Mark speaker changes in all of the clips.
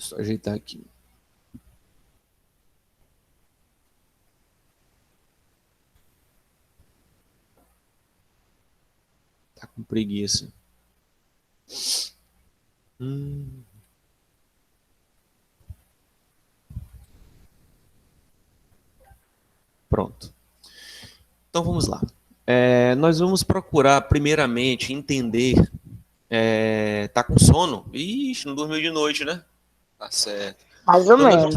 Speaker 1: Só ajeitar aqui. Tá com preguiça. Pronto. Então vamos lá. Nós vamos procurar primeiramente entender. Tá com sono? Ixi, não dormiu de noite, né? Tá certo.
Speaker 2: Mais ou menos.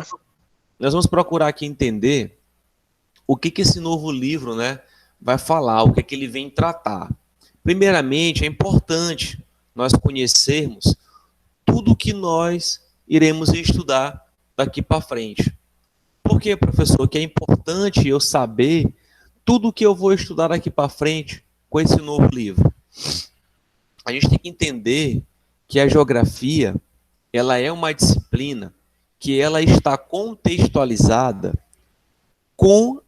Speaker 1: Nós vamos procurar aqui entender o que esse novo livro, né, vai falar, o que ele vem tratar. Primeiramente, é importante nós conhecermos tudo que nós iremos estudar daqui para frente. Por que, professor? Que é importante eu saber tudo o que eu vou estudar daqui para frente com esse novo livro. A gente tem que entender que a geografia, ela é uma disciplina que ela está contextualizada com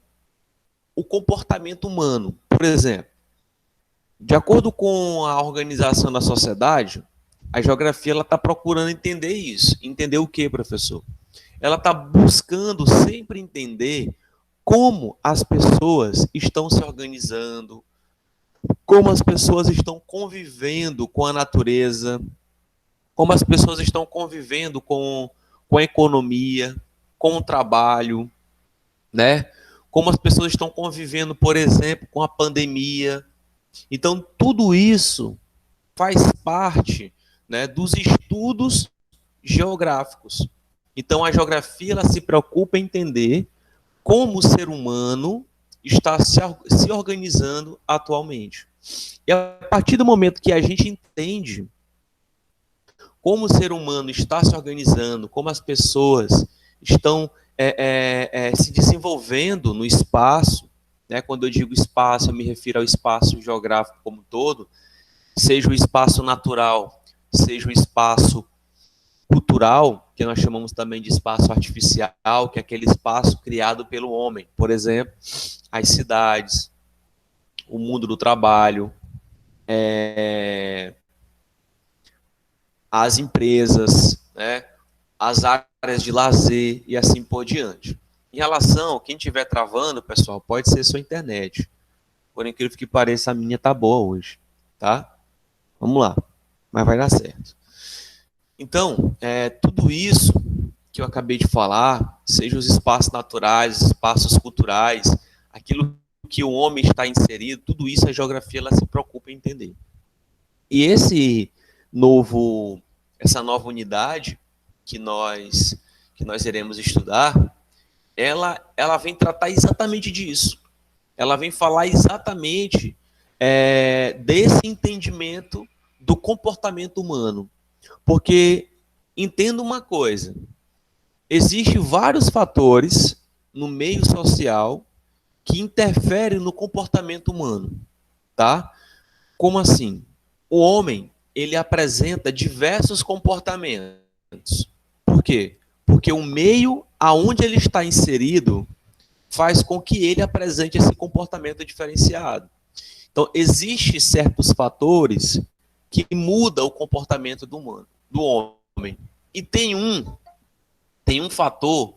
Speaker 1: o comportamento humano. Por exemplo, de acordo com a organização da sociedade, a geografia está procurando entender isso. Entender o quê, professor? Ela está buscando sempre entender como as pessoas estão se organizando, como as pessoas estão convivendo com a natureza, como as pessoas estão convivendo com a economia, com o trabalho, né? Como as pessoas estão convivendo, por exemplo, com a pandemia. Então, tudo isso faz parte, né, dos estudos geográficos. Então, a geografia ela se preocupa em entender como o ser humano está se organizando atualmente. E a partir do momento que a gente entende como o ser humano está se organizando, como as pessoas estão se desenvolvendo no espaço, né? Quando eu digo espaço, eu me refiro ao espaço geográfico como um todo, seja o espaço natural, seja o espaço cultural, que nós chamamos também de espaço artificial, que é aquele espaço criado pelo homem. Por exemplo, as cidades, o mundo do trabalho, as empresas, né, as áreas de lazer e assim por diante. Em relação, quem estiver travando, pessoal, pode ser sua internet. Por incrível que pareça, a minha tá boa hoje, tá? Vamos lá, mas vai dar certo. Então, tudo isso que eu acabei de falar, seja os espaços naturais, os espaços culturais, aquilo que o homem está inserido, tudo isso a geografia ela se preocupa em entender. E essa nova unidade que nós iremos estudar, ela vem tratar exatamente disso. Ela vem falar exatamente desse entendimento do comportamento humano. Porque, entenda uma coisa, existem vários fatores no meio social que interferem no comportamento humano, tá? Como assim? O homem, ele apresenta diversos comportamentos. Por quê? Porque o meio aonde ele está inserido faz com que ele apresente esse comportamento diferenciado. Então, existem certos fatores que mudam o comportamento do homem. E tem um fator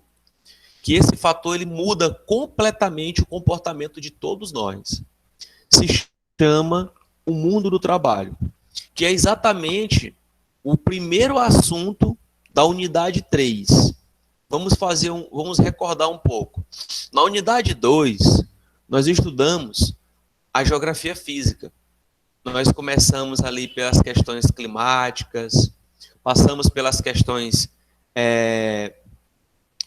Speaker 1: que esse fator ele muda completamente o comportamento de todos nós. Se chama o mundo do trabalho, que é exatamente o primeiro assunto da unidade 3. Vamos recordar um pouco. Na unidade 2, nós estudamos a geografia física. Nós começamos ali pelas questões climáticas, passamos pelas questões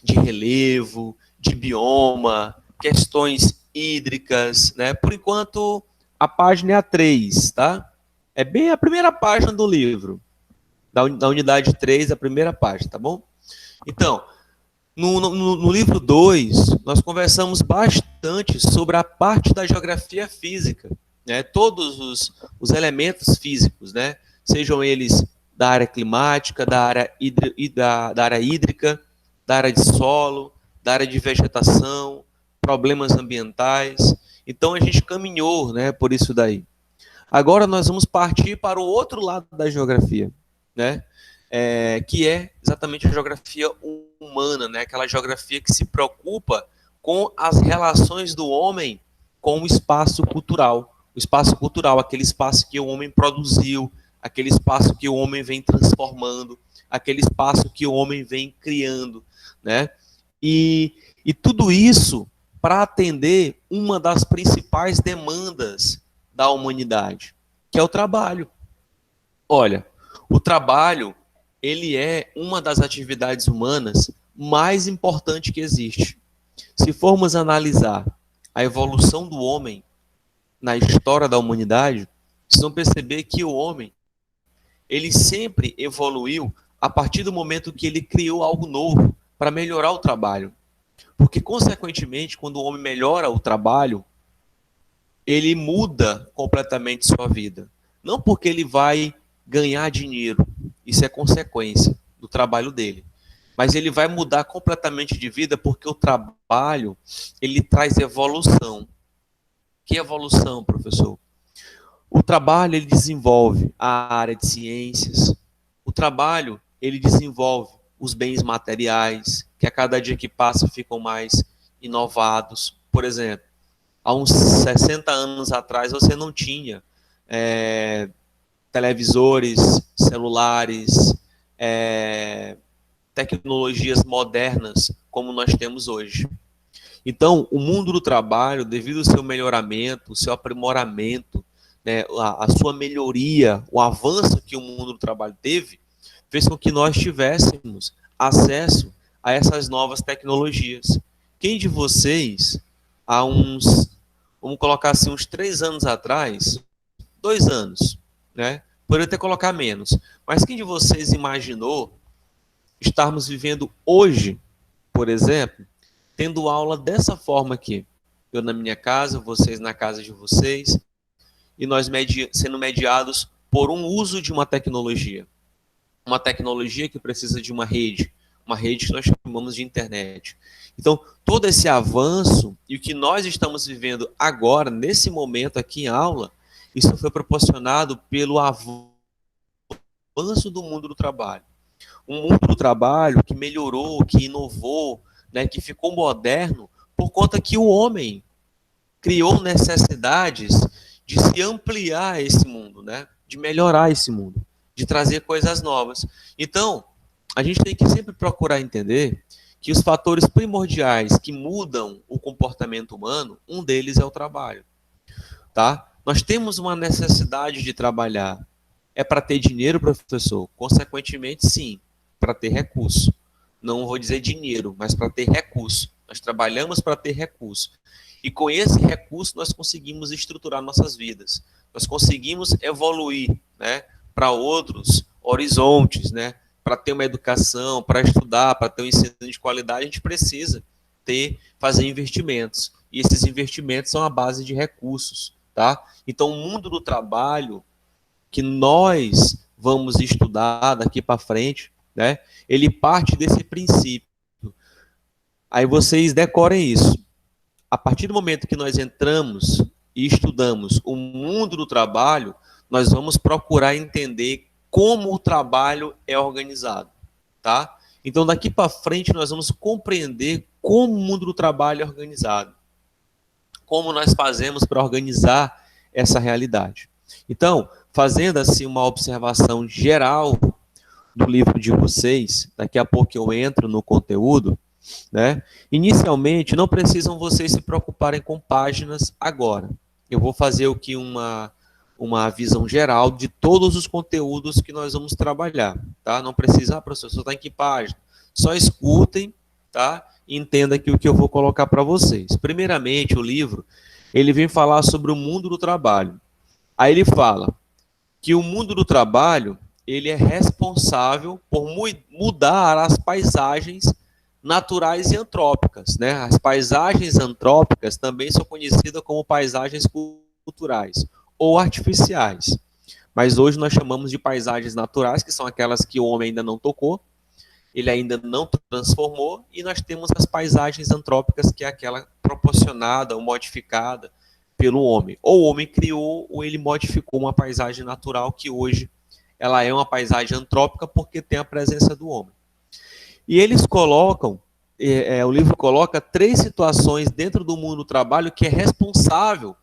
Speaker 1: de relevo, de bioma, questões hídricas, né? Por enquanto, a página é a 3, tá? É bem a primeira página do livro, da unidade 3, a primeira página, tá bom? Então, no livro 2, nós conversamos bastante sobre a parte da geografia física, né? Todos os elementos físicos, né? Sejam eles da área climática, da área hídrica, da área de solo, da área de vegetação, problemas ambientais. Então, a gente caminhou, né, por isso daí. Agora, nós vamos partir para o outro lado da geografia, né? que é exatamente a geografia humana, né? Aquela geografia que se preocupa com as relações do homem com o espaço cultural. O espaço cultural, aquele espaço que o homem produziu, aquele espaço que o homem vem transformando, aquele espaço que o homem vem criando, né? E tudo isso para atender uma das principais demandas da humanidade, que é o trabalho. Olha, o trabalho, ele é uma das atividades humanas mais importante que existe. Se formos analisar a evolução do homem na história da humanidade, vocês vão perceber que o homem, ele sempre evoluiu a partir do momento que ele criou algo novo para melhorar o trabalho. Porque, consequentemente, quando o homem melhora o trabalho, ele muda completamente sua vida. Não porque ele vai ganhar dinheiro, isso é consequência do trabalho dele. Mas ele vai mudar completamente de vida porque o trabalho, ele traz evolução. Que evolução, professor? O trabalho, ele desenvolve a área de ciências. O trabalho, ele desenvolve os bens materiais, que a cada dia que passa ficam mais inovados. Por exemplo, há uns 60 anos atrás você não tinha televisores, celulares, tecnologias modernas como nós temos hoje. Então, o mundo do trabalho, devido ao seu melhoramento, o seu aprimoramento, né, a sua melhoria, o avanço que o mundo do trabalho teve, fez com que nós tivéssemos acesso a essas novas tecnologias. Quem de vocês, há uns, vamos colocar assim, uns 3 anos atrás, 2 anos, né? Poderia até colocar menos. Mas quem de vocês imaginou estarmos vivendo hoje, por exemplo, tendo aula dessa forma aqui? Eu na minha casa, vocês na casa de vocês, e nós sendo mediados por um uso de uma tecnologia. Uma tecnologia que precisa de uma rede que nós chamamos de internet. Então, todo esse avanço e o que nós estamos vivendo agora, nesse momento aqui em aula, isso foi proporcionado pelo avanço do mundo do trabalho. Um mundo do trabalho que melhorou, que inovou, né, que ficou moderno, por conta que o homem criou necessidades de se ampliar esse mundo, né, de melhorar esse mundo, de trazer coisas novas. Então, a gente tem que sempre procurar entender que os fatores primordiais que mudam o comportamento humano, um deles é o trabalho, tá? Nós temos uma necessidade de trabalhar. É para ter dinheiro, professor? Consequentemente, sim, para ter recurso. Não vou dizer dinheiro, mas para ter recurso. Nós trabalhamos para ter recurso. E com esse recurso nós conseguimos estruturar nossas vidas. Nós conseguimos evoluir, né, para outros horizontes, né? Para ter uma educação, para estudar, para ter um ensino de qualidade, a gente precisa fazer investimentos. E esses investimentos são a base de recursos, tá? Então, o mundo do trabalho que nós vamos estudar daqui para frente, né? Ele parte desse princípio. Aí vocês decorem isso. A partir do momento que nós entramos e estudamos o mundo do trabalho, nós vamos procurar entender como o trabalho é organizado, tá? Então, daqui para frente, nós vamos compreender como o mundo do trabalho é organizado. Como nós fazemos para organizar essa realidade. Então, fazendo assim uma observação geral do livro de vocês, daqui a pouco eu entro no conteúdo, né? Inicialmente, não precisam vocês se preocuparem com páginas agora. Eu vou fazer aqui uma visão geral de todos os conteúdos que nós vamos trabalhar, tá? Não precisa, professor, só está em que página? Só escutem, tá? E entenda aqui o que eu vou colocar para vocês. Primeiramente, o livro, ele vem falar sobre o mundo do trabalho. Aí ele fala que o mundo do trabalho, ele é responsável por mudar as paisagens naturais e antrópicas, né? As paisagens antrópicas também são conhecidas como paisagens culturais ou artificiais. Mas hoje nós chamamos de paisagens naturais, que são aquelas que o homem ainda não tocou, ele ainda não transformou, e nós temos as paisagens antrópicas, que é aquela proporcionada ou modificada pelo homem. Ou o homem criou, ou ele modificou uma paisagem natural que hoje ela é uma paisagem antrópica porque tem a presença do homem. E eles colocam, o livro coloca 3 situações dentro do mundo do trabalho que é responsável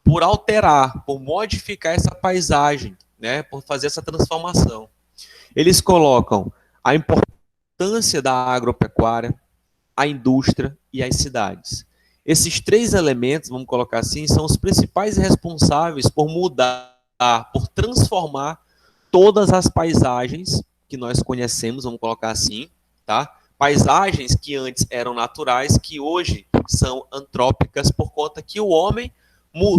Speaker 1: por alterar, por modificar essa paisagem, né, por fazer essa transformação. Eles colocam a importância da agropecuária, a indústria e as cidades. Esses 3 elementos, vamos colocar assim, são os principais responsáveis por mudar, por transformar todas as paisagens que nós conhecemos, vamos colocar assim, tá? Paisagens que antes eram naturais, que hoje são antrópicas por conta que o homem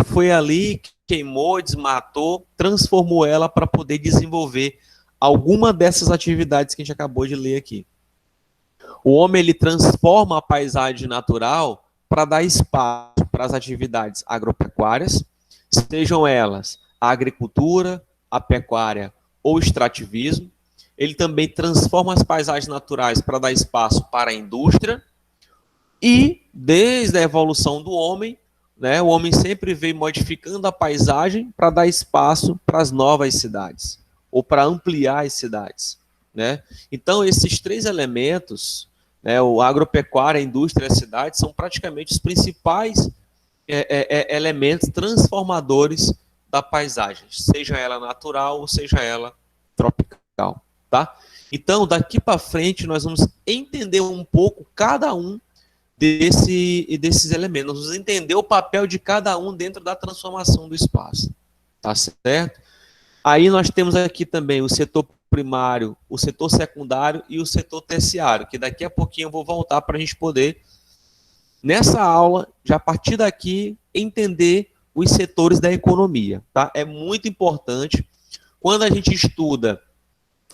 Speaker 1: foi ali, queimou, desmatou, transformou ela para poder desenvolver alguma dessas atividades que a gente acabou de ler aqui. O homem ele transforma a paisagem natural para dar espaço para as atividades agropecuárias, sejam elas a agricultura, a pecuária ou extrativismo. Ele também transforma as paisagens naturais para dar espaço para a indústria. E, desde a evolução do homem, né, o homem sempre veio modificando a paisagem para dar espaço para as novas cidades, ou para ampliar as cidades. Né? Então, esses 3 elementos, né, o agropecuária, a indústria e a cidade, são praticamente os principais elementos transformadores da paisagem, seja ela natural ou seja ela tropical. Tá? Então, daqui para frente, nós vamos entender um pouco cada um desses elementos. Nós vamos entender o papel de cada um dentro da transformação do espaço. Tá certo? Aí nós temos aqui também o setor primário, o setor secundário e o setor terciário, que daqui a pouquinho eu vou voltar para a gente poder, nessa aula, já a partir daqui, entender os setores da economia. Tá? É muito importante. Quando a gente estuda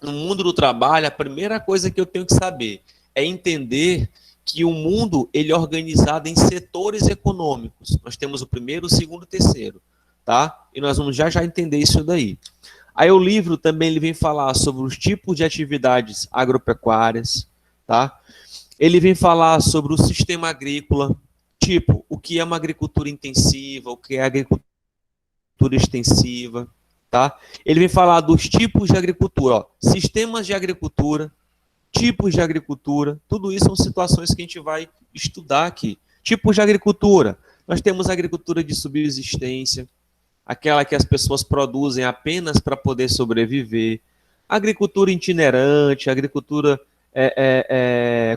Speaker 1: no mundo do trabalho, a primeira coisa que eu tenho que saber é entender que o mundo ele é organizado em setores econômicos. Nós temos o primeiro, o segundo e o terceiro. Tá? E nós vamos já entender isso daí. Aí o livro também ele vem falar sobre os tipos de atividades agropecuárias, tá? Ele vem falar sobre o sistema agrícola, tipo, o que é uma agricultura intensiva, o que é agricultura extensiva, tá? Ele vem falar dos tipos de agricultura, ó, sistemas de agricultura, tipos de agricultura, tudo isso são situações que a gente vai estudar aqui. Tipos de agricultura, nós temos agricultura de subsistência, aquela que as pessoas produzem apenas para poder sobreviver, agricultura itinerante, agricultura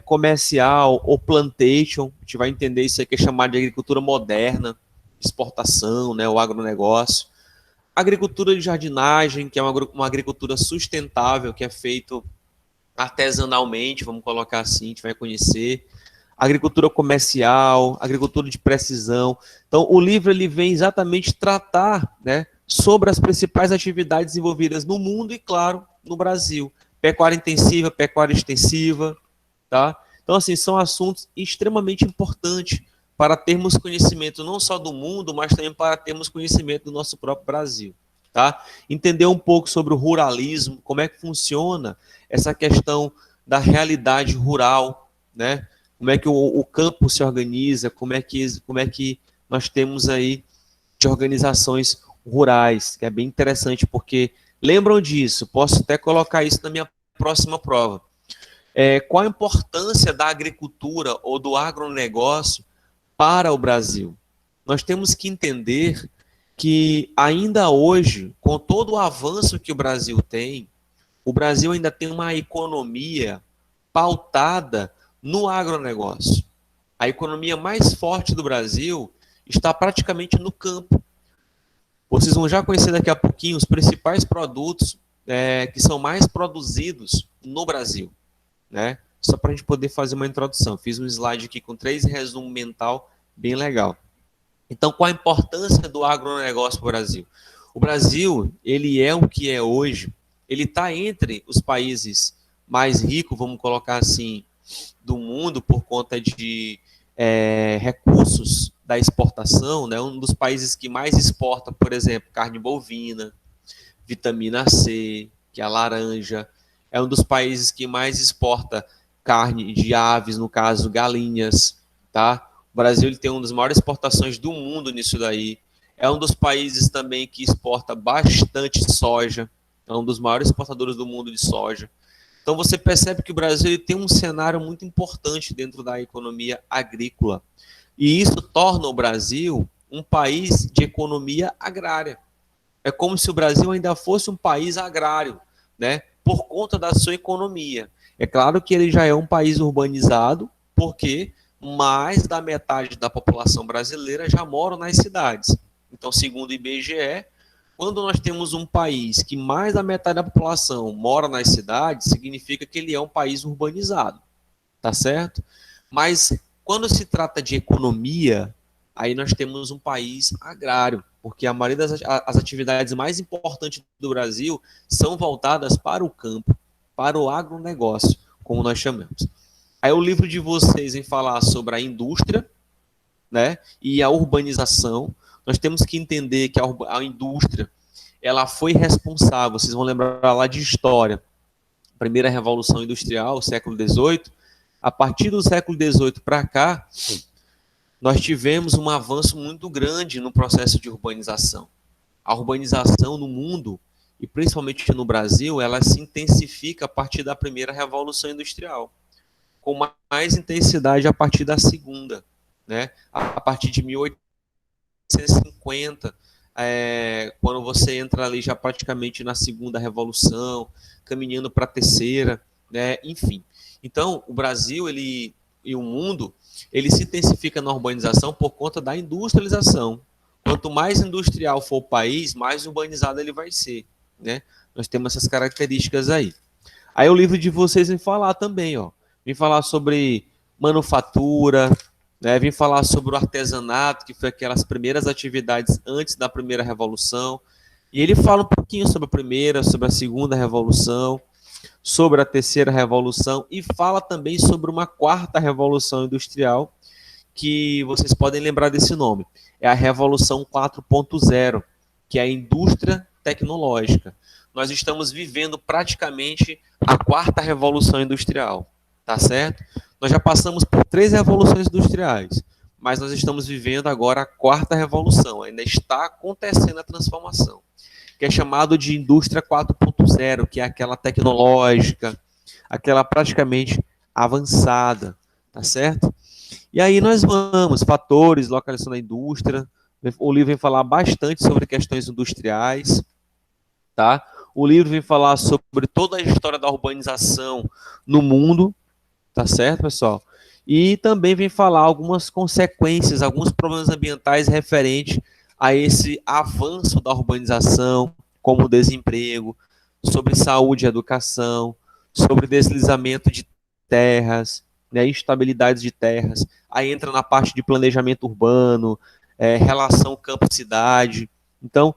Speaker 1: comercial ou plantation, a gente vai entender isso aqui, é chamado de agricultura moderna, exportação, né, o agronegócio, agricultura de jardinagem, que é uma agricultura sustentável, que é feito artesanalmente, vamos colocar assim, a gente vai conhecer, agricultura comercial, agricultura de precisão. Então, o livro ele vem exatamente tratar, né, sobre as principais atividades desenvolvidas no mundo e, claro, no Brasil. Pecuária intensiva, pecuária extensiva, tá? Então, assim, são assuntos extremamente importantes para termos conhecimento não só do mundo, mas também para termos conhecimento do nosso próprio Brasil, tá? Entender um pouco sobre o ruralismo, como é que funciona essa questão da realidade rural, né? Como é que o campo se organiza, como é que nós temos aí de organizações rurais, que é bem interessante, porque lembram disso, posso até colocar isso na minha próxima prova. Qual a importância da agricultura ou do agronegócio para o Brasil? Nós temos que entender que ainda hoje, com todo o avanço que o Brasil ainda tem uma economia pautada no agronegócio. A economia mais forte do Brasil está praticamente no campo. Vocês vão já conhecer daqui a pouquinho os principais produtos que são mais produzidos no Brasil, né? Só para a gente poder fazer uma introdução. Fiz um slide aqui com 3 resumos mental bem legal. Então, qual a importância do agronegócio para o Brasil? O Brasil, ele é o que é hoje, ele está entre os países mais ricos, vamos colocar assim, do mundo por conta de recursos da exportação, né? Um dos países que mais exporta, por exemplo, carne bovina, vitamina C, que é a laranja, é um dos países que mais exporta carne de aves, no caso, galinhas, tá? O Brasil ele tem uma das maiores exportações do mundo nisso daí. É um dos países também que exporta bastante soja, é um dos maiores exportadores do mundo de soja. Então você percebe que o Brasil ele tem um cenário muito importante dentro da economia agrícola. E isso torna o Brasil um país de economia agrária. É como se o Brasil ainda fosse um país agrário, né? Por conta da sua economia. É claro que ele já é um país urbanizado, porque mais da metade da população brasileira já mora nas cidades. Então, segundo o IBGE, quando nós temos um país que mais da metade da população mora nas cidades, significa que ele é um país urbanizado, tá certo? Mas quando se trata de economia, aí nós temos um país agrário, porque a maioria das as atividades mais importantes do Brasil são voltadas para o campo, para o agronegócio, como nós chamamos. Aí o livro de vocês em falar sobre a indústria, né, e a urbanização. Nós temos que entender que a indústria ela foi responsável, vocês vão lembrar lá de história, primeira revolução industrial, século XVIII. A partir do século XVIII para cá, nós tivemos um avanço muito grande no processo de urbanização. A urbanização no mundo, e principalmente no Brasil, ela se intensifica a partir da primeira revolução industrial, com mais intensidade a partir da segunda, né? A partir de 1850, quando você entra ali já praticamente na segunda revolução, caminhando para a terceira, né? Enfim. Então, o Brasil e o mundo, ele se intensifica na urbanização por conta da industrialização. Quanto mais industrial for o país, mais urbanizado ele vai ser, né? Nós temos essas características aí. Aí o livro de vocês vem falar também, ó. Vem falar sobre manufatura, né? Vem falar sobre o artesanato, que foi aquelas primeiras atividades antes da primeira revolução. E ele fala um pouquinho sobre a primeira, sobre a segunda revolução, sobre a terceira revolução e fala também sobre uma quarta revolução industrial, que vocês podem lembrar desse nome. É a Revolução 4.0, que é a indústria tecnológica. Nós estamos vivendo praticamente a quarta revolução industrial, tá certo? Nós já passamos por 3 revoluções industriais, mas nós estamos vivendo agora a quarta revolução, ainda está acontecendo a transformação, que é chamado de indústria 4.0, que é aquela tecnológica, aquela praticamente avançada, tá certo? E aí nós vamos, fatores, localização da indústria, o livro vem falar bastante sobre questões industriais, tá? O livro vem falar sobre toda a história da urbanização no mundo, tá certo, pessoal? E também vem falar algumas consequências, alguns problemas ambientais referentes a esse avanço da urbanização, como o desemprego, sobre saúde e educação, sobre deslizamento de terras, né, instabilidades de terras. Aí entra na parte de planejamento urbano, relação campo-cidade. Então,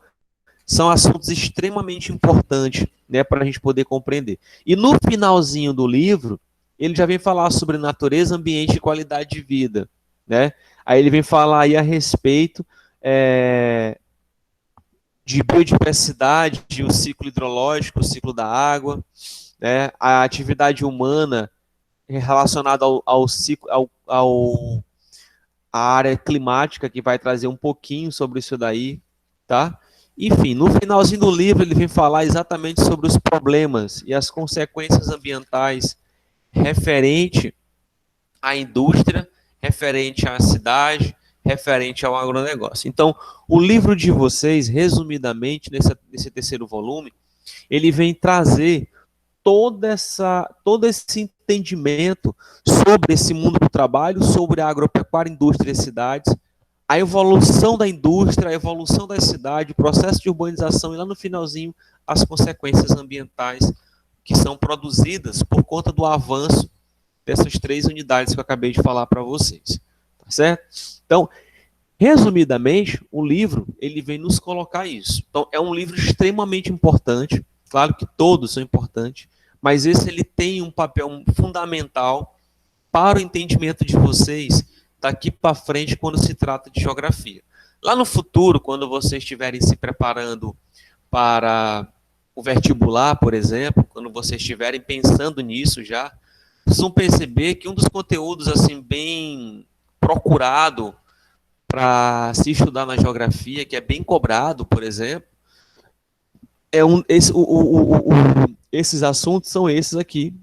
Speaker 1: são assuntos extremamente importantes, né, para a gente poder compreender. E no finalzinho do livro, ele já vem falar sobre natureza, ambiente e qualidade de vida, né? Aí ele vem falar aí a respeito de biodiversidade, de o ciclo hidrológico, o ciclo da água, né? A atividade humana relacionada ao ciclo, a área climática, que vai trazer um pouquinho sobre isso daí, tá? Enfim, no finalzinho do livro ele vem falar exatamente sobre os problemas e as consequências ambientais referente à indústria, referente à cidade, referente ao agronegócio. Então, o livro de vocês, resumidamente, nesse terceiro volume, ele vem trazer todo esse entendimento sobre esse mundo do trabalho, sobre a agropecuária, indústria e cidades, a evolução da indústria, a evolução da cidade, o processo de urbanização e lá no finalzinho as consequências ambientais que são produzidas por conta do avanço dessas 3 unidades que eu acabei de falar para vocês, tá certo? Então, resumidamente, o livro ele vem nos colocar isso. Então, é um livro extremamente importante, claro que todos são importantes, mas esse ele tem um papel fundamental para o entendimento de vocês daqui para frente quando se trata de geografia. Lá no futuro, quando vocês estiverem se preparando para o vestibular, por exemplo, quando vocês estiverem pensando nisso já, vocês vão perceber que um dos conteúdos assim bem procurado para se estudar na geografia, que é bem cobrado, por exemplo, esses assuntos são esses aqui,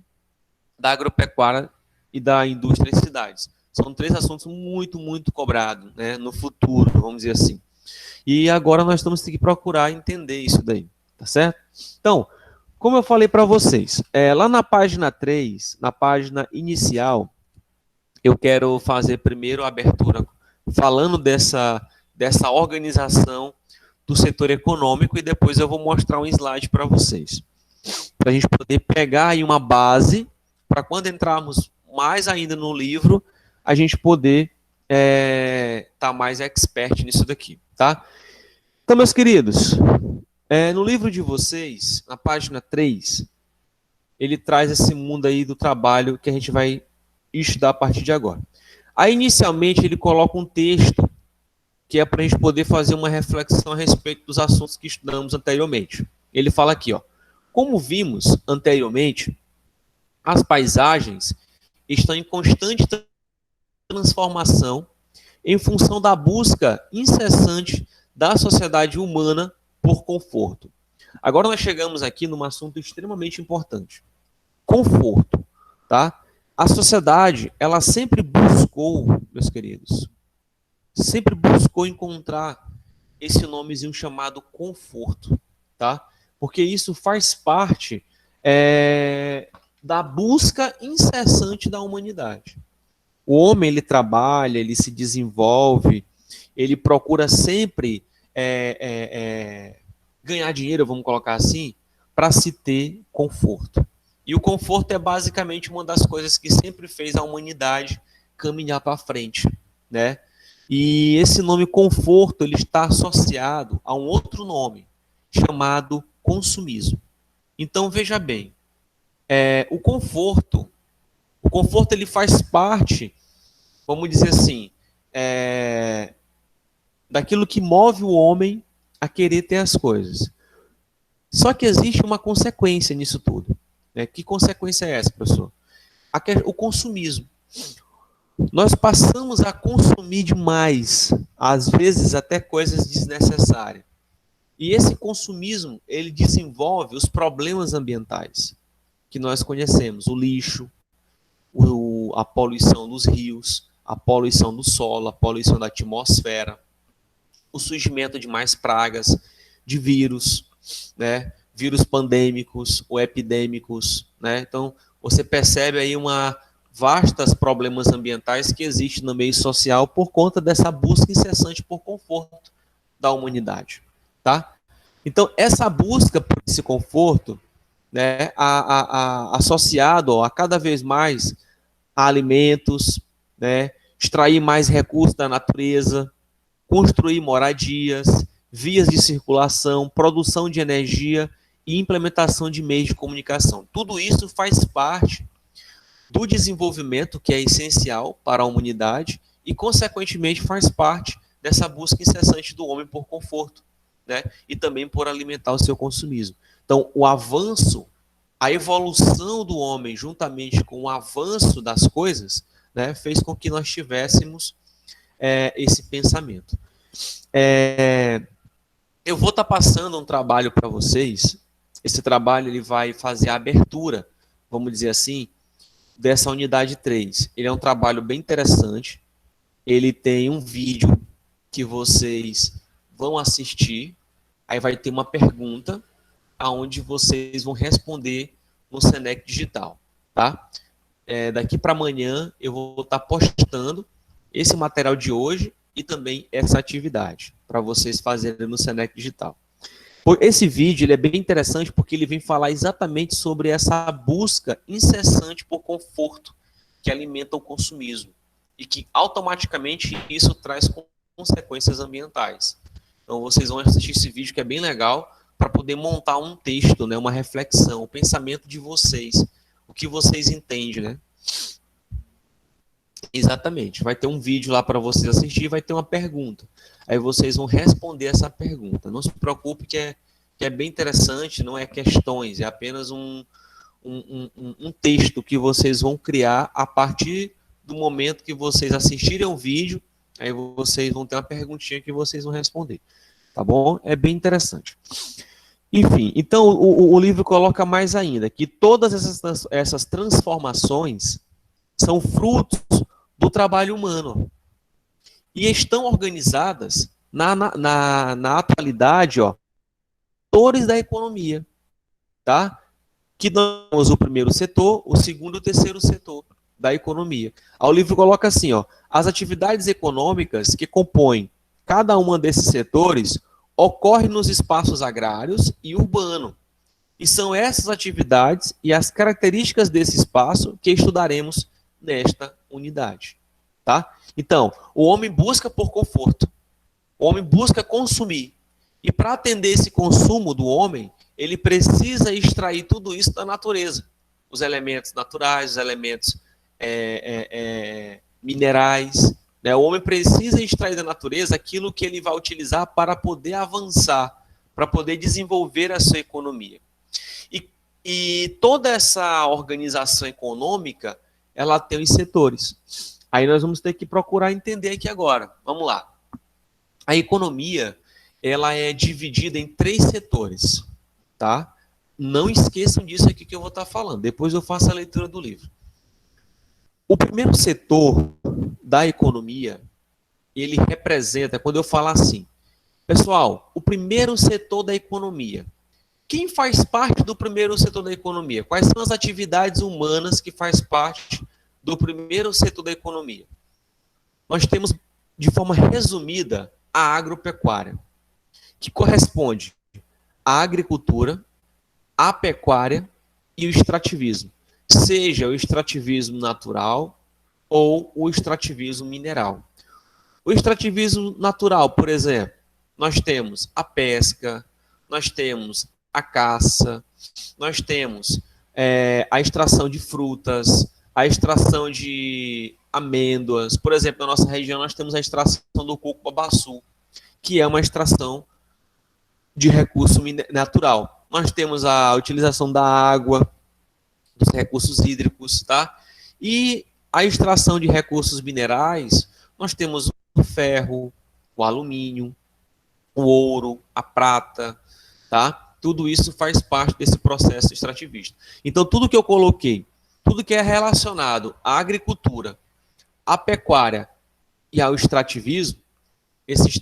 Speaker 1: da agropecuária e da indústria em cidades. São 3 assuntos muito, muito cobrados, né, no futuro, vamos dizer assim. E agora nós temos que procurar entender isso daí, tá certo? Então, como eu falei para vocês, lá na página 3, na página inicial, eu quero fazer primeiro a abertura falando dessa organização do setor econômico e depois eu vou mostrar um slide para vocês. Para a gente poder pegar aí uma base para quando entrarmos mais ainda no livro, a gente poder tá mais expert nisso daqui, tá? Então, meus queridos, no livro de vocês, na página 3, ele traz esse mundo aí do trabalho que a gente vai estudar a partir de agora. Aí, inicialmente, ele coloca um texto que é para a gente poder fazer uma reflexão a respeito dos assuntos que estudamos anteriormente. Ele fala aqui, ó, como vimos anteriormente, as paisagens estão em constante transformação em função da busca incessante da sociedade humana por conforto. Agora nós chegamos aqui num assunto extremamente importante. Conforto, tá? A sociedade, ela sempre buscou, meus queridos, sempre buscou encontrar esse nomezinho chamado conforto, tá? Porque isso faz parte da busca incessante da humanidade. O homem, ele trabalha, ele se desenvolve, ele procura sempre ganhar dinheiro, vamos colocar assim, para se ter conforto. E o conforto é basicamente uma das coisas que sempre fez a humanidade caminhar para frente, né? E esse nome conforto, ele está associado a um outro nome, chamado consumismo. Então, veja bem, o conforto ele faz parte, vamos dizer assim, daquilo que move o homem a querer ter as coisas. Só que existe uma consequência nisso tudo. Né? Que consequência é essa, professor? O consumismo. Nós passamos a consumir demais, às vezes até coisas desnecessárias. E esse consumismo, ele desenvolve os problemas ambientais que nós conhecemos, o lixo, a poluição dos rios, a poluição do solo, a poluição da atmosfera, o surgimento de mais pragas, de vírus, né? Vírus pandêmicos ou epidêmicos, né? Então, você percebe aí vastos problemas ambientais que existem no meio social por conta dessa busca incessante por conforto da humanidade, tá? Então, essa busca por esse conforto, né, associado a cada vez mais a alimentos, né, extrair mais recursos da natureza, construir moradias, vias de circulação, produção de energia e implementação de meios de comunicação. Tudo isso faz parte do desenvolvimento que é essencial para a humanidade e, consequentemente, faz parte dessa busca incessante do homem por conforto, né? E também por alimentar o seu consumismo. Então, o avanço, a evolução do homem, juntamente com o avanço das coisas, né, fez com que nós tivéssemos esse pensamento. Eu vou estar passando um trabalho para vocês. Esse trabalho ele vai fazer a abertura, vamos dizer assim, dessa unidade 3. Ele é um trabalho bem interessante. Ele tem um vídeo que vocês vão assistir. Aí vai ter uma pergunta aonde vocês vão responder no Senec Digital, tá? Daqui para amanhã eu vou estar postando esse material de hoje e também essa atividade para vocês fazerem no Senec Digital. Esse vídeo ele é bem interessante porque ele vem falar exatamente sobre essa busca incessante por conforto que alimenta o consumismo e que automaticamente isso traz consequências ambientais. Então vocês vão assistir esse vídeo que é bem legal para poder montar um texto, né, uma reflexão, o pensamento de vocês, o que vocês entendem, né? Exatamente. Vai ter um vídeo lá para vocês assistir e vai ter uma pergunta. Aí vocês vão responder essa pergunta. Não se preocupe que é bem interessante, não é questões, é apenas um texto que vocês vão criar a partir do momento que vocês assistirem o vídeo, aí vocês vão ter uma perguntinha que vocês vão responder. Tá bom? É bem interessante. Enfim, então o livro coloca mais ainda, que todas essas transformações são frutos do trabalho humano e estão organizadas na atualidade, ó, setores da economia, tá? Que nós temos o primeiro setor, o segundo e o terceiro setor da economia. Aí o livro coloca assim, ó, as atividades econômicas que compõem cada uma desses setores ocorrem nos espaços agrários e urbanos. E são essas atividades e as características desse espaço que estudaremos nesta unidade, tá? Então, o homem busca por conforto, o homem busca consumir. E para atender esse consumo do homem, ele precisa extrair tudo isso da natureza. Os elementos naturais, os elementos minerais. Né? O homem precisa extrair da natureza aquilo que ele vai utilizar para poder avançar, para poder desenvolver a sua economia. E toda essa organização econômica, ela tem os setores. Aí nós vamos ter que procurar entender aqui agora. Vamos lá. A economia, ela é dividida em 3 setores, tá? Não esqueçam disso aqui que eu vou estar falando. Depois eu faço a leitura do livro. O primeiro setor da economia, ele representa, quando eu falar assim, pessoal, o primeiro setor da economia. Quem faz parte do primeiro setor da economia? Quais são as atividades humanas que faz parte do primeiro setor da economia? Nós temos, de forma resumida, a agropecuária, que corresponde à agricultura, à pecuária e o extrativismo, seja o extrativismo natural ou o extrativismo mineral. O extrativismo natural, por exemplo, nós temos a pesca, nós temos a caça, nós temos a extração de frutas, a extração de amêndoas. Por exemplo, na nossa região nós temos a extração do coco-babaçu, que é uma extração de recurso natural. Nós temos a utilização da água, dos recursos hídricos, tá? E a extração de recursos minerais, nós temos o ferro, o alumínio, o ouro, a prata, tá? Tudo isso faz parte desse processo extrativista. Então, tudo que eu coloquei, tudo que é relacionado à agricultura, à pecuária e ao extrativismo, essas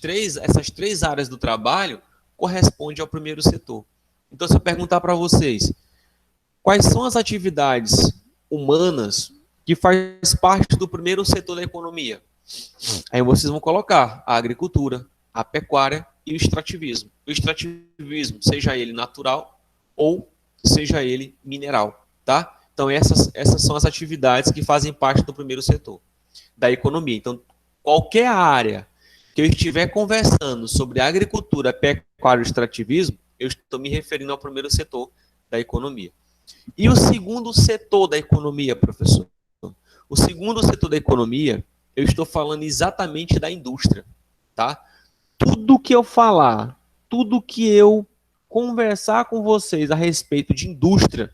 Speaker 1: três áreas do trabalho correspondem ao primeiro setor. Então, se eu perguntar para vocês, quais são as atividades humanas que faz parte do primeiro setor da economia? Aí vocês vão colocar a agricultura, a pecuária e o extrativismo. O extrativismo, seja ele natural ou seja ele mineral, tá? Então essas são as atividades que fazem parte do primeiro setor da economia. Então, qualquer área que eu estiver conversando sobre agricultura, pecuária e extrativismo, eu estou me referindo ao primeiro setor da economia. E o segundo setor da economia, professor? O segundo setor da economia, eu estou falando exatamente da indústria, tá? Tudo que eu falar, tudo que eu conversar com vocês a respeito de indústria,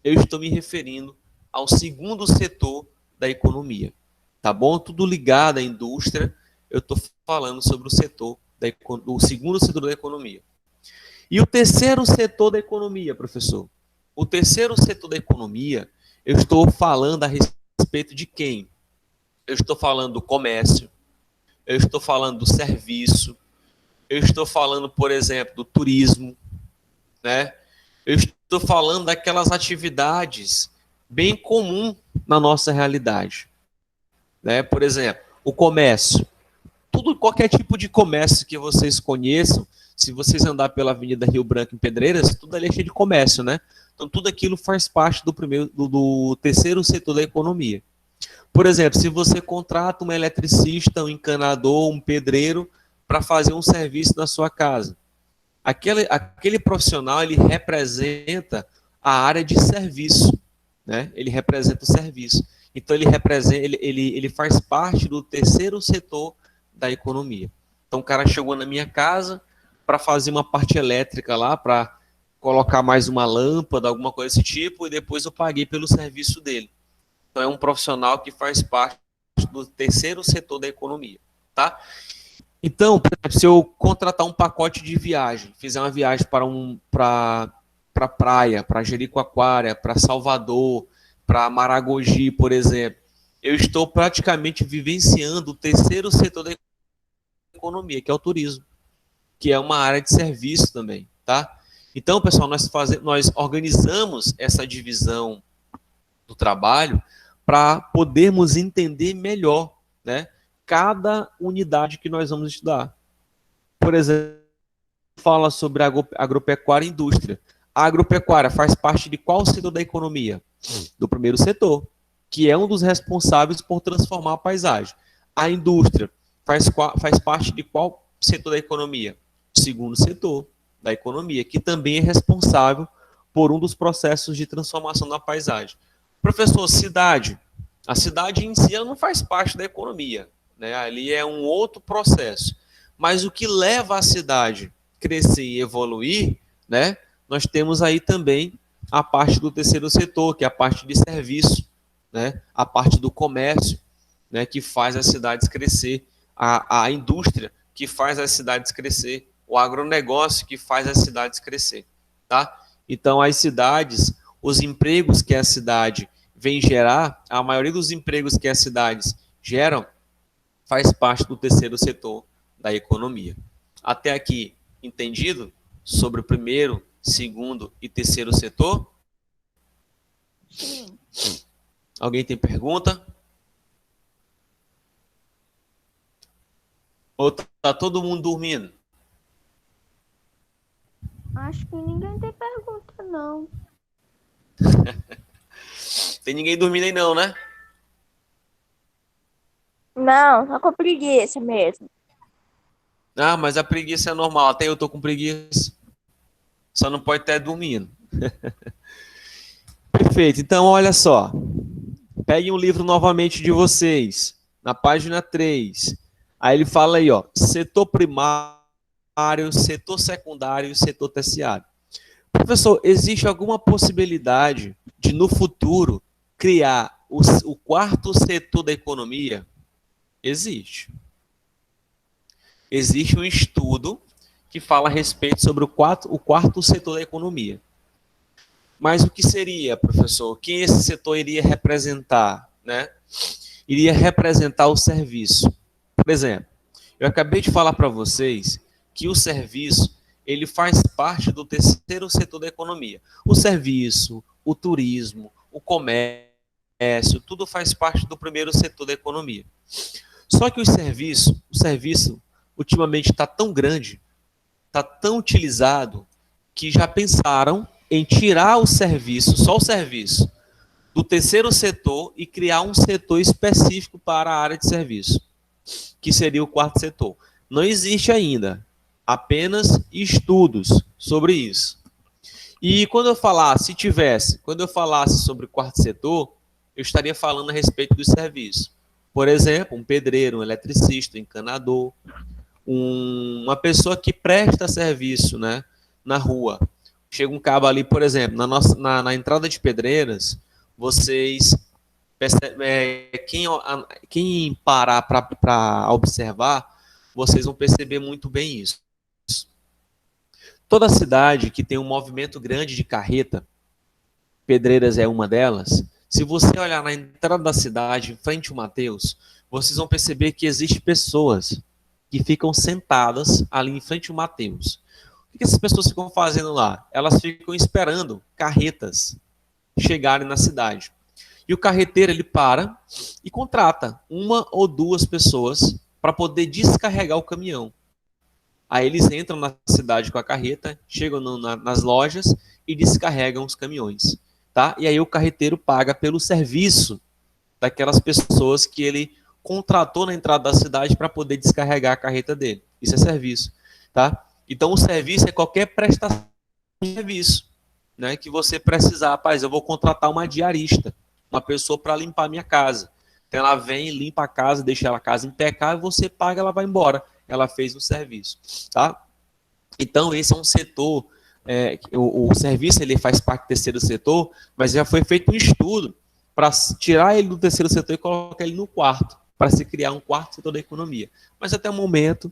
Speaker 1: eu estou me referindo ao segundo setor da economia, tá bom? Tudo ligado à indústria, eu estou falando sobre o setor o segundo setor da economia. E o terceiro setor da economia, professor? O terceiro setor da economia, eu estou falando a respeito de quem? Eu estou falando do comércio, eu estou falando do serviço, eu estou falando, por exemplo, do turismo, né? Eu estou falando daquelas atividades bem comum na nossa realidade, né? Por exemplo, o comércio. Qualquer tipo de comércio que vocês conheçam, se vocês andar pela Avenida Rio Branco em Pedreiras, tudo ali é cheio de comércio, né? Então tudo aquilo faz parte do terceiro setor da economia. Por exemplo, se você contrata um eletricista, um encanador, um pedreiro para fazer um serviço na sua casa, aquele profissional ele representa a área de serviço, né? Ele representa o serviço. Então ele faz parte do terceiro setor da economia. Então o cara chegou na minha casa para fazer uma parte elétrica lá, para colocar mais uma lâmpada, alguma coisa desse tipo, e depois eu paguei pelo serviço dele. Então é um profissional que faz parte do terceiro setor da economia, tá? Então, por exemplo, se eu contratar um pacote de viagem, fizer uma viagem para praia, para Jericoacoara, para Salvador, para Maragogi, por exemplo, eu estou praticamente vivenciando o terceiro setor da economia, que é o turismo, que é uma área de serviço também, tá? Então, pessoal, nós organizamos essa divisão do trabalho para podermos entender melhor, né, cada unidade que nós vamos estudar. Por exemplo, fala sobre agropecuária e indústria. A agropecuária faz parte de qual setor da economia? Do primeiro setor, que é um dos responsáveis por transformar a paisagem. A indústria faz parte de qual setor da economia? Segundo setor da economia, que também é responsável por um dos processos de transformação da paisagem. Professor, cidade. A cidade em si ela não faz parte da economia, né? Ali é um outro processo. Mas o que leva a cidade crescer e evoluir, né? Nós temos aí também a parte do terceiro setor, que é a parte de serviço, né? A parte do comércio, né? Que faz as cidades crescer, a indústria que faz as cidades crescer, o agronegócio que faz as cidades crescer, tá? Então, as cidades, os empregos que a cidade vem gerar, a maioria dos empregos que as cidades geram faz parte do terceiro setor da economia. Até aqui, entendido sobre o primeiro, segundo e terceiro setor?
Speaker 2: Sim.
Speaker 1: Alguém tem pergunta? Ou tá todo mundo dormindo?
Speaker 2: Acho que ninguém tem pergunta, não.
Speaker 1: Tem ninguém dormindo aí não, né?
Speaker 2: Não, só com preguiça mesmo.
Speaker 1: Ah, mas a preguiça é normal, até eu tô com preguiça. Só não pode estar dormindo. Perfeito, então olha só. Peguem um livro novamente de vocês, na página 3. Aí ele fala aí, ó, setor primário, setor secundário e setor terciário. Professor, existe alguma possibilidade de, no futuro, criar o quarto setor da economia? Existe. Existe um estudo que fala a respeito sobre o quarto setor da economia. Mas o que seria, professor? O que esse setor iria representar, né? Iria representar o serviço. Por exemplo, eu acabei de falar para vocês que o serviço ele faz parte do terceiro setor da economia. O serviço, o turismo, o comércio, tudo faz parte do primeiro setor da economia. Só que o serviço ultimamente está tão grande, está tão utilizado, que já pensaram em tirar o serviço, só o serviço, do terceiro setor e criar um setor específico para a área de serviço, que seria o quarto setor. Não existe ainda, apenas estudos sobre isso. E quando eu falasse sobre o quarto setor, eu estaria falando a respeito dos serviços. Por exemplo, um pedreiro, um eletricista, um encanador, uma pessoa que presta serviço, né, na rua. Chega um cabo ali, por exemplo, na entrada de Pedreiras, vocês percebem, quem parar para observar, vocês vão perceber muito bem isso. Toda cidade que tem um movimento grande de carreta, Pedreiras é uma delas, se você olhar na entrada da cidade, em frente ao Mateus, vocês vão perceber que existem pessoas que ficam sentadas ali em frente ao Mateus. O que essas pessoas ficam fazendo lá? Elas ficam esperando carretas chegarem na cidade. E o carreteiro ele para e contrata uma ou duas pessoas para poder descarregar o caminhão. Aí eles entram na cidade com a carreta, chegam nas lojas e descarregam os caminhões. Tá? E aí o carreteiro paga pelo serviço daquelas pessoas que ele contratou na entrada da cidade para poder descarregar a carreta dele. Isso é serviço. Tá? Então o serviço é qualquer prestação de serviço, né, que você precisar. Rapaz, eu vou contratar uma diarista, uma pessoa para limpar a minha casa. Então ela vem, limpa a casa, deixa a casa impecável, você paga, ela vai embora. Ela fez o serviço. Tá? Então esse é um setor, o serviço ele faz parte do terceiro setor, mas já foi feito um estudo para tirar ele do terceiro setor e colocar ele no quarto, para se criar um quarto setor da economia. Mas até o momento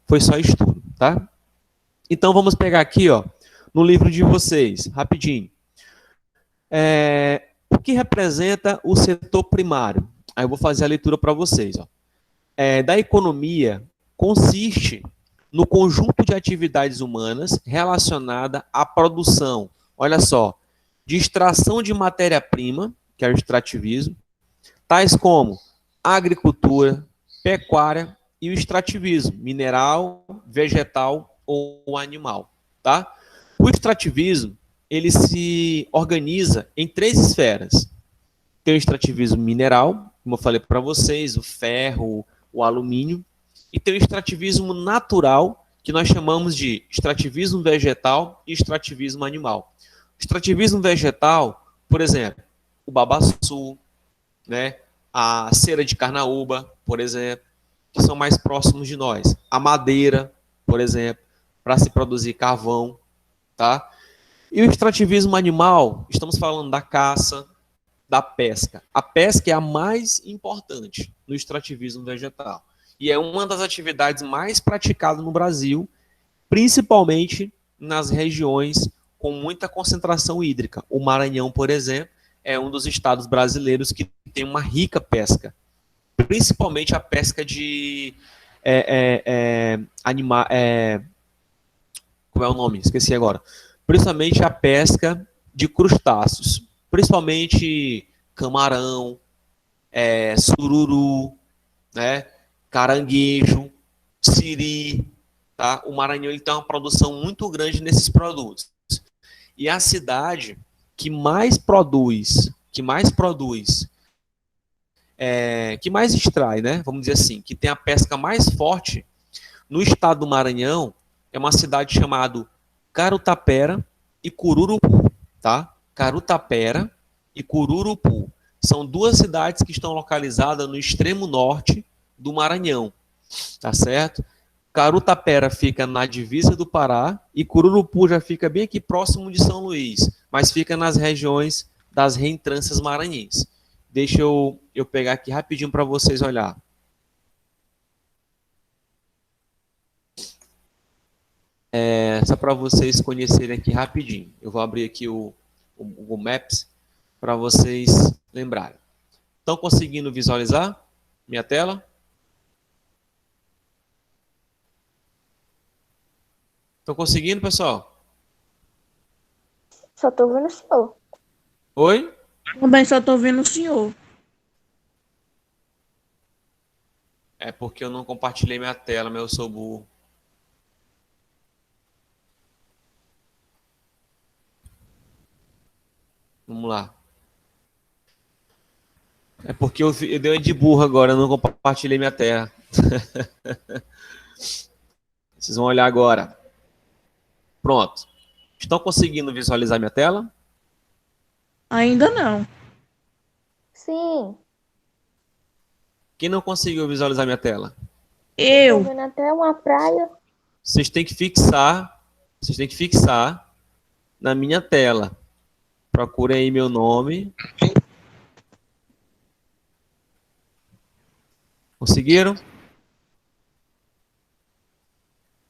Speaker 1: foi só estudo, tá? Então vamos pegar aqui, ó, no livro de vocês, rapidinho. O que representa o setor primário? Aí eu vou fazer a leitura para vocês, ó. Da economia consiste no conjunto de atividades humanas relacionada à produção, olha só, de extração de matéria-prima, que é o extrativismo, tais como agricultura, pecuária e o extrativismo, mineral, vegetal ou animal, tá? O extrativismo, ele se organiza em três esferas. Tem o extrativismo mineral, como eu falei para vocês, o ferro, o alumínio, e tem o extrativismo natural, que nós chamamos de extrativismo vegetal e extrativismo animal. O extrativismo vegetal, por exemplo, o babaçu, né, a cera de carnaúba, por exemplo, que são mais próximos de nós. A madeira, por exemplo, para se produzir carvão, tá? E o extrativismo animal, estamos falando da caça, da pesca. A pesca é a mais importante no extrativismo vegetal. E é uma das atividades mais praticadas no Brasil, principalmente nas regiões com muita concentração hídrica. O Maranhão, por exemplo, é um dos estados brasileiros que tem uma rica pesca, principalmente a pesca de animais. Como é o nome? Esqueci agora. Principalmente a pesca de crustáceos, principalmente camarão, sururu, né, caranguejo, siri, tá? O Maranhão ele tem uma produção muito grande nesses produtos. E a cidade que mais extrai, né? Vamos dizer assim, que tem a pesca mais forte no estado do Maranhão é uma cidade chamada Carutapera e Cururupu, tá? Carutapera e Cururupu. São duas cidades que estão localizadas no extremo norte do Maranhão, tá certo? Carutapera fica na divisa do Pará e Cururupu já fica bem aqui próximo de São Luís, mas fica nas regiões das reentrâncias maranhenses. Deixa eu pegar aqui rapidinho para vocês olhar. Só para vocês conhecerem aqui rapidinho. Eu vou abrir aqui o Google Maps para vocês lembrarem. Estão conseguindo visualizar minha tela? Estão conseguindo, pessoal?
Speaker 2: Só tô vendo o senhor.
Speaker 1: Oi?
Speaker 3: Também só tô vendo o senhor.
Speaker 1: É porque eu não compartilhei minha tela, mas eu sou burro. Vamos lá. É porque eu dei uma de burro agora, eu não compartilhei minha tela. Vocês vão olhar agora. Pronto. Estão conseguindo visualizar minha tela?
Speaker 3: Ainda não.
Speaker 2: Sim,
Speaker 1: Quem não conseguiu visualizar minha tela?
Speaker 2: tô
Speaker 3: Eu.
Speaker 2: vendo até uma praia.
Speaker 1: Vocês têm que fixar na minha tela. Procurem aí meu nome. Conseguiram?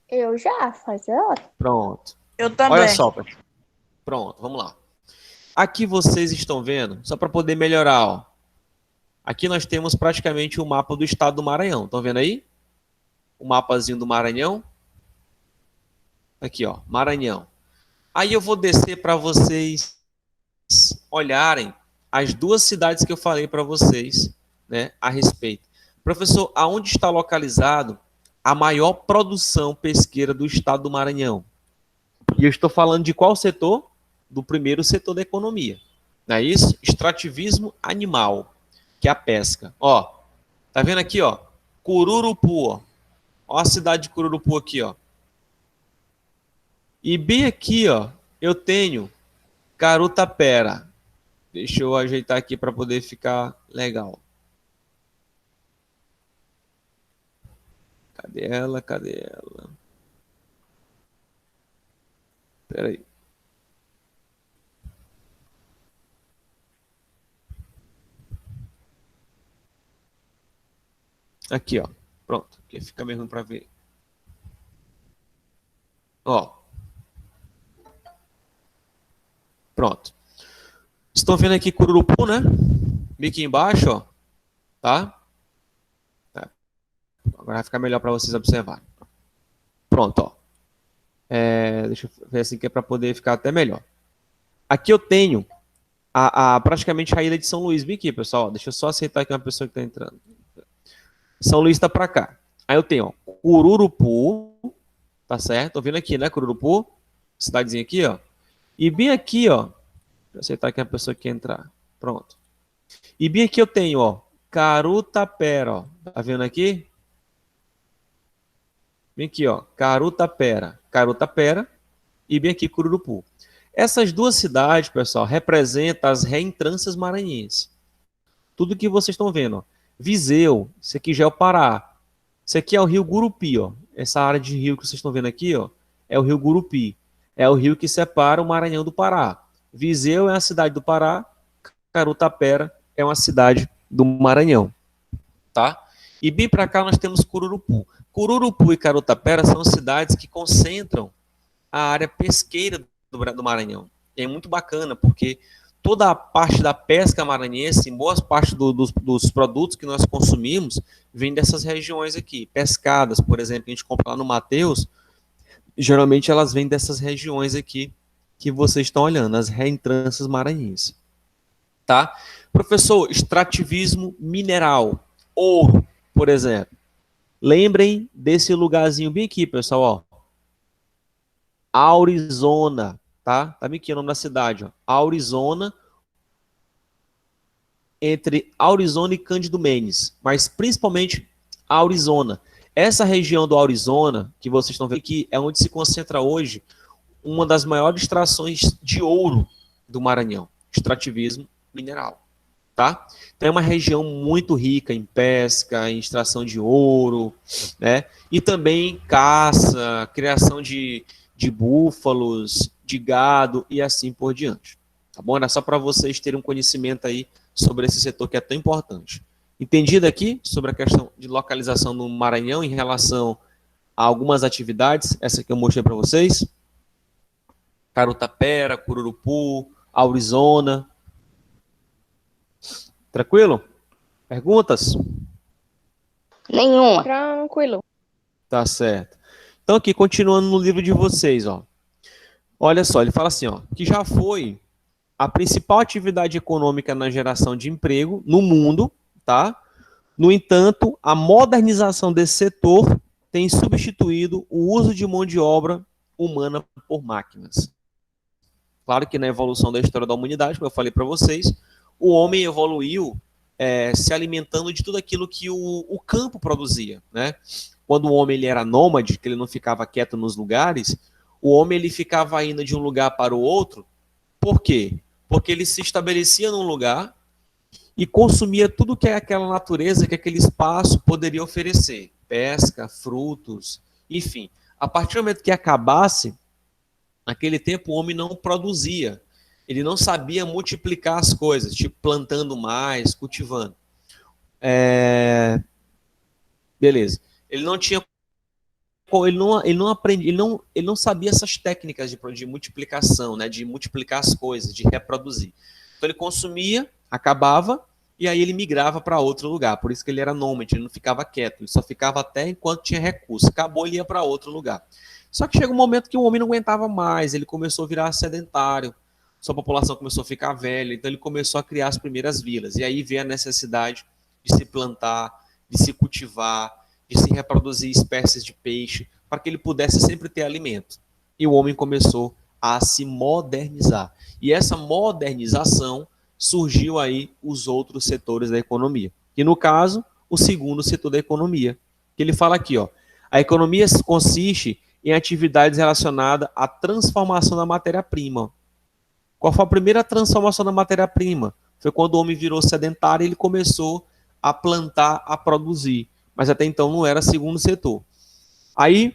Speaker 2: Eu já, faz hora.
Speaker 1: Pronto.
Speaker 3: Eu também.
Speaker 1: Olha só, pessoal. Pronto, vamos lá. Aqui vocês estão vendo, só para poder melhorar, ó. Aqui nós temos praticamente o mapa do estado do Maranhão. Estão vendo aí? O mapazinho do Maranhão. Aqui, ó, Maranhão. Aí eu vou descer para vocês olharem as duas cidades que eu falei para vocês, né, a respeito. Professor, aonde está localizado a maior produção pesqueira do estado do Maranhão? E eu estou falando de qual setor? Do primeiro setor da economia. Não é isso? Extrativismo animal, que é a pesca. Ó, tá vendo aqui, ó? Cururupu, ó. Ó a cidade de Cururupu aqui, ó. E bem aqui, ó, eu tenho Carutapera. Deixa eu ajeitar aqui para poder ficar legal. Cadê ela? Cadê ela? Espera aí. Aqui, ó. Pronto. Aqui fica mesmo para ver. Ó. Pronto. Estão vendo aqui Cururupu, né? Bem aqui embaixo, ó. Tá? Agora vai ficar melhor para vocês observarem. Pronto, ó. Deixa eu ver assim que é para poder ficar até melhor. Aqui eu tenho praticamente a ilha de São Luís. Vem aqui, pessoal. Deixa eu só aceitar aqui uma pessoa que está entrando. São Luís está para cá. Aí eu tenho, ó, Cururupu, tá certo? Tô vendo aqui, né, Cururupu? Cidadezinha aqui, ó. E bem aqui, ó. Deixa eu aceitar aqui uma pessoa que quer entrar. Pronto. E bem aqui eu tenho, ó, Carutapera, ó. Tá vendo aqui? Bem aqui, ó, Carutapera. E bem aqui, Cururupu. Essas duas cidades, pessoal, representam as reentrâncias maranhenses. Tudo que vocês estão vendo, ó. Viseu, isso aqui já é o Pará. Isso aqui é o rio Gurupi, ó. Essa área de rio que vocês estão vendo aqui, ó, é o rio Gurupi. É o rio que separa o Maranhão do Pará. Viseu é a cidade do Pará, Carutapera é uma cidade do Maranhão, tá? E bem para cá nós temos Cururupu. Cururupu e Carutapera são cidades que concentram a área pesqueira do Maranhão. E é muito bacana, porque toda a parte da pesca maranhense, boas partes dos produtos que nós consumimos, vem dessas regiões aqui. Pescadas, por exemplo, a gente compra lá no Mateus, geralmente elas vêm dessas regiões aqui que vocês estão olhando, as reentrâncias maranhenses. Tá? Professor, extrativismo mineral, ouro, por exemplo. Lembrem desse lugarzinho bem aqui, pessoal, ó. Aurizona, tá? Tá bem aqui o nome da cidade, ó. Aurizona, entre Aurizona e Cândido Mendes, mas principalmente Aurizona. Essa região do Aurizona, que vocês estão vendo aqui, é onde se concentra hoje uma das maiores extrações de ouro do Maranhão, extrativismo mineral, tá? Então é uma região muito rica em pesca, em extração de ouro, né? E também caça, criação de búfalos, de gado e assim por diante, tá bom? Era só para vocês terem um conhecimento aí sobre esse setor que é tão importante. Entendido aqui sobre a questão de localização no Maranhão em relação a algumas atividades, essa que eu mostrei para vocês? Carutapera, Cururupu, Aurizona. Tranquilo? Perguntas?
Speaker 2: Nenhuma.
Speaker 3: Tranquilo.
Speaker 1: Tá certo. Então aqui, continuando no livro de vocês, ó. Olha só, ele fala assim, ó, que já foi a principal atividade econômica na geração de emprego no mundo, tá? No entanto, a modernização desse setor tem substituído o uso de mão de obra humana por máquinas. Claro que na evolução da história da humanidade, como eu falei para vocês, o homem evoluiu se alimentando de tudo aquilo que o campo produzia, né? Quando o homem ele era nômade, que ele não ficava quieto nos lugares, o homem ele ficava indo de um lugar para o outro. Por quê? Porque ele se estabelecia num lugar e consumia tudo que aquela natureza, que aquele espaço poderia oferecer. Pesca, frutos, enfim. A partir do momento que acabasse, naquele tempo o homem não produzia. Ele não sabia multiplicar as coisas, tipo plantando mais, cultivando. Beleza. Ele não tinha, ele não aprendi, ele não sabia essas técnicas de multiplicação, né, de multiplicar as coisas, de reproduzir. Então ele consumia, acabava e aí ele migrava para outro lugar. Por isso que ele era nômade, ele não ficava quieto, ele só ficava até enquanto tinha recurso. Acabou, ele ia para outro lugar. Só que chega um momento que o homem não aguentava mais, ele começou a virar sedentário, sua população começou a ficar velha, então ele começou a criar as primeiras vilas. E aí veio a necessidade de se plantar, de se cultivar, de se reproduzir espécies de peixe, para que ele pudesse sempre ter alimento. E o homem começou a se modernizar. E essa modernização surgiu aí os outros setores da economia. E no caso, o segundo setor da economia, que ele fala aqui, ó, a economia consiste em atividades relacionadas à transformação da matéria-prima. Qual foi a primeira transformação da matéria-prima? Foi quando o homem virou sedentário e ele começou a plantar, a produzir. Mas até então não era segundo setor. Aí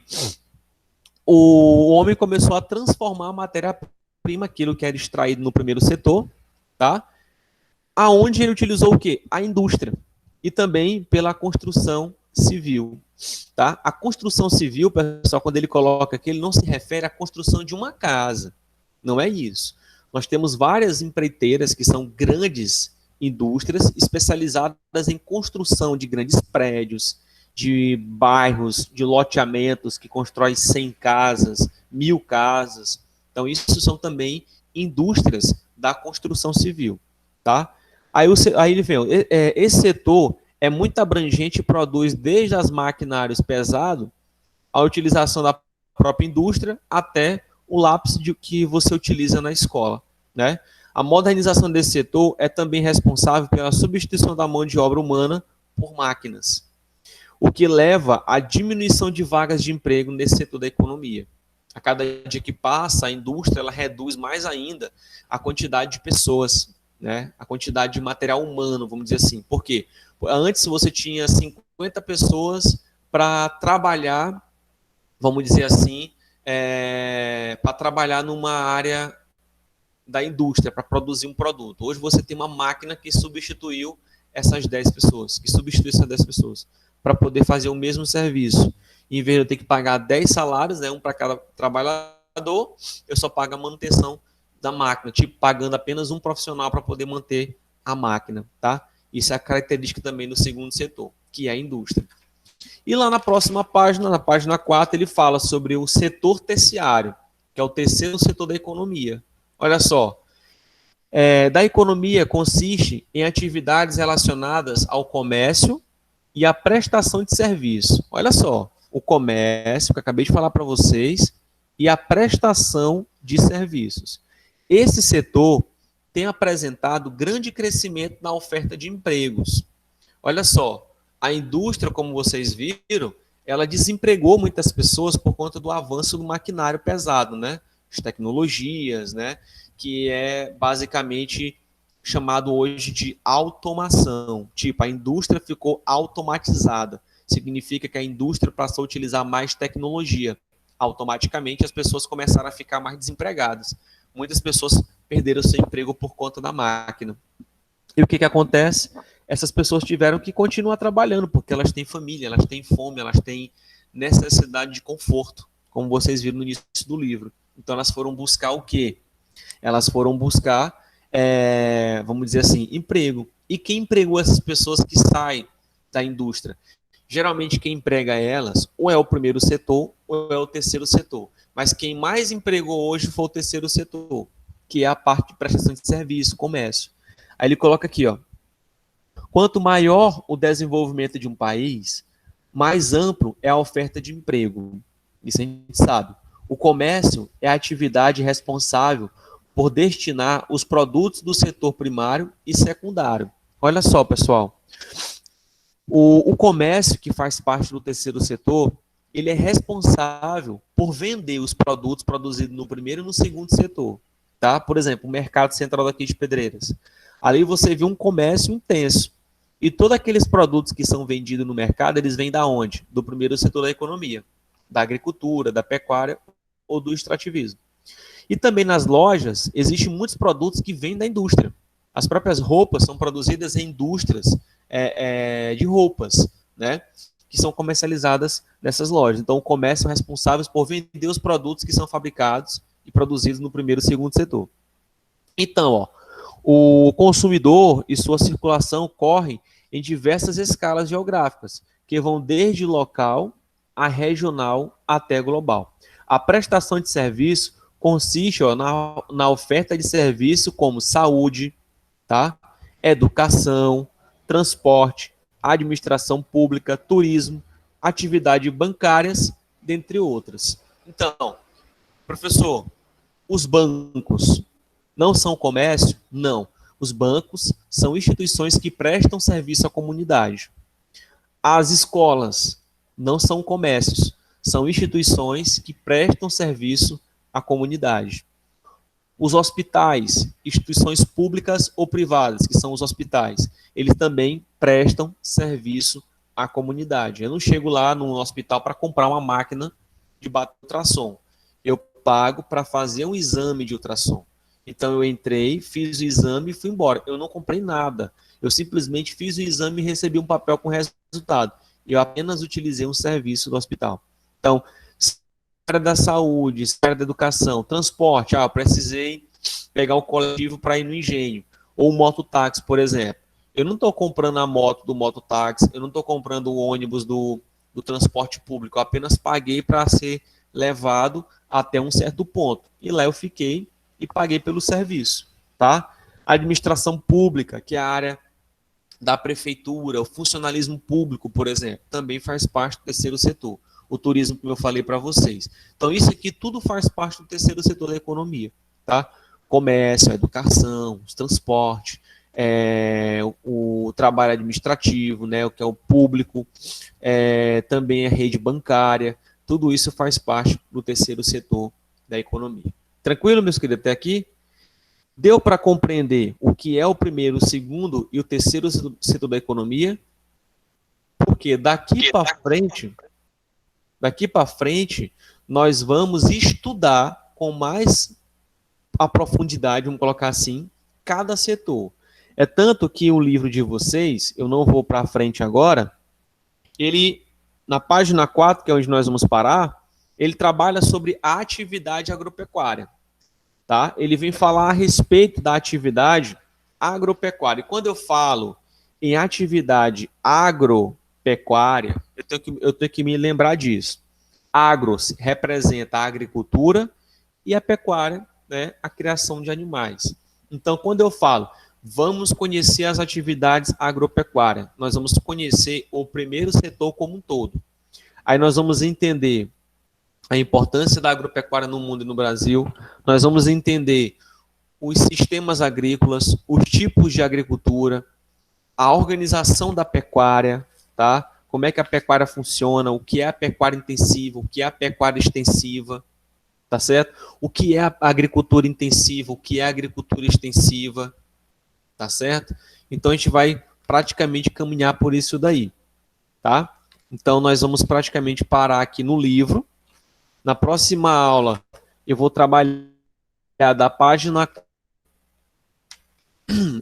Speaker 1: o homem começou a transformar a matéria-prima, aquilo que era extraído no primeiro setor, tá? Aonde ele utilizou o quê? A indústria. E também pela construção civil. Tá? A construção civil, pessoal, quando ele coloca aqui, ele não se refere à construção de uma casa. Não é isso. Nós temos várias empreiteiras que são grandes indústrias especializadas em construção de grandes prédios, de bairros, de loteamentos que constroem 100 casas, 1000 casas. Então, isso são também indústrias da construção civil. Tá? Aí ele vem, esse setor é muito abrangente e produz desde as maquinários pesados, a utilização da própria indústria, até o lápis que você utiliza na escola. Né? A modernização desse setor é também responsável pela substituição da mão de obra humana por máquinas, o que leva à diminuição de vagas de emprego nesse setor da economia. A cada dia que passa, a indústria ela reduz mais ainda a quantidade de pessoas, né? A quantidade de material humano, vamos dizer assim. Por quê? Antes você tinha 50 pessoas para trabalhar, vamos dizer assim, para trabalhar numa área da indústria, para produzir um produto. Hoje você tem uma máquina que substituiu essas 10 pessoas, para poder fazer o mesmo serviço. Em vez de eu ter que pagar 10 salários, né, um para cada trabalhador, eu só pago a manutenção da máquina, tipo pagando apenas um profissional para poder manter a máquina, tá? Isso é a característica também do segundo setor, que é a indústria. E lá na próxima página, na página 4, ele fala sobre o setor terciário, que é o terceiro setor da economia. Olha só, da economia consiste em atividades relacionadas ao comércio e à prestação de serviço. Olha só, o comércio, que eu acabei de falar para vocês, e a prestação de serviços. Esse setor tem apresentado grande crescimento na oferta de empregos. Olha só, a indústria, como vocês viram, ela desempregou muitas pessoas por conta do avanço do maquinário pesado, né? As tecnologias, né? Que é basicamente chamado hoje de automação. Tipo, a indústria ficou automatizada. Significa que a indústria passou a utilizar mais tecnologia. Automaticamente as pessoas começaram a ficar mais desempregadas. Muitas pessoas perderam seu emprego por conta da máquina. E o que acontece? Essas pessoas tiveram que continuar trabalhando, porque elas têm família, elas têm fome, elas têm necessidade de conforto, como vocês viram no início do livro. Então elas foram buscar o quê? Elas foram buscar, vamos dizer assim, emprego. E quem empregou essas pessoas que saem da indústria? Geralmente quem emprega elas ou é o primeiro setor ou é o terceiro setor. Mas quem mais empregou hoje foi o terceiro setor, que é a parte de prestação de serviço, comércio. Aí ele coloca aqui, ó, quanto maior o desenvolvimento de um país, mais amplo é a oferta de emprego. Isso a gente sabe. O comércio é a atividade responsável por destinar os produtos do setor primário e secundário. Olha só, pessoal. O comércio, que faz parte do terceiro setor, ele é responsável por vender os produtos produzidos no primeiro e no segundo setor. Tá? Por exemplo, o Mercado Central daqui de Pedreiras. Ali você vê um comércio intenso. E todos aqueles produtos que são vendidos no mercado, eles vêm da onde? Do primeiro setor da economia, da agricultura, da pecuária ou do extrativismo. E também nas lojas, existem muitos produtos que vêm da indústria. As próprias roupas são produzidas em indústrias de roupas, né, que são comercializadas nessas lojas. Então, o comércio é responsável por vender os produtos que são fabricados e produzidos no primeiro e segundo setor. Então, ó, o consumidor e sua circulação correm em diversas escalas geográficas, que vão desde local a regional até global. A prestação de serviço consiste na oferta de serviço como saúde, tá? Educação, transporte, administração pública, turismo, atividades bancárias, dentre outras. Então, professor, os bancos não são comércio? Não. Os bancos são instituições que prestam serviço à comunidade. As escolas não são comércios, são instituições que prestam serviço à comunidade. Os hospitais, instituições públicas ou privadas, que são os hospitais, eles também prestam serviço à comunidade. Eu não chego lá no hospital para comprar uma máquina de bater ultrassom. Eu pago para fazer um exame de ultrassom. Então eu entrei, fiz o exame e fui embora. Eu não comprei nada. Eu simplesmente fiz o exame e recebi um papel com resultado. Eu apenas utilizei um serviço do hospital. Então, área da saúde, área da educação, transporte, eu precisei pegar o coletivo para ir no engenho, ou o mototáxi, por exemplo. Eu não estou comprando a moto do mototáxi, eu não estou comprando o ônibus do transporte público, eu apenas paguei para ser levado até um certo ponto. E lá eu fiquei e paguei pelo serviço, tá? A administração pública, que é a área da prefeitura, o funcionalismo público, por exemplo, também faz parte do terceiro setor. O turismo, como eu falei para vocês. Então, isso aqui tudo faz parte do terceiro setor da economia, tá? Comércio, a educação, os transportes, o trabalho administrativo, né, o que é o público, também a rede bancária, tudo isso faz parte do terceiro setor da economia. Tranquilo, meus queridos, até aqui? Deu para compreender o que é o primeiro, o segundo e o terceiro setor da economia? Porque daqui para frente, nós vamos estudar com mais a profundidade, vamos colocar assim, cada setor. É tanto que o livro de vocês, eu não vou para frente agora, ele, na página 4, que é onde nós vamos parar, ele trabalha sobre a atividade agropecuária. Tá? Ele vem falar a respeito da atividade agropecuária. E quando eu falo em atividade agropecuária, eu tenho que me lembrar disso. Agro representa a agricultura e a pecuária, né, a criação de animais. Então, quando eu falo, vamos conhecer as atividades agropecuárias, nós vamos conhecer o primeiro setor como um todo. Aí nós vamos entender a importância da agropecuária no mundo e no Brasil, nós vamos entender os sistemas agrícolas, os tipos de agricultura, a organização da pecuária, tá? Como é que a pecuária funciona, o que é a pecuária intensiva, o que é a pecuária extensiva, tá certo? O que é a agricultura intensiva, o que é a agricultura extensiva, tá certo? Então a gente vai praticamente caminhar por isso daí, tá? Então nós vamos praticamente parar aqui no livro. Na próxima aula, eu vou trabalhar da página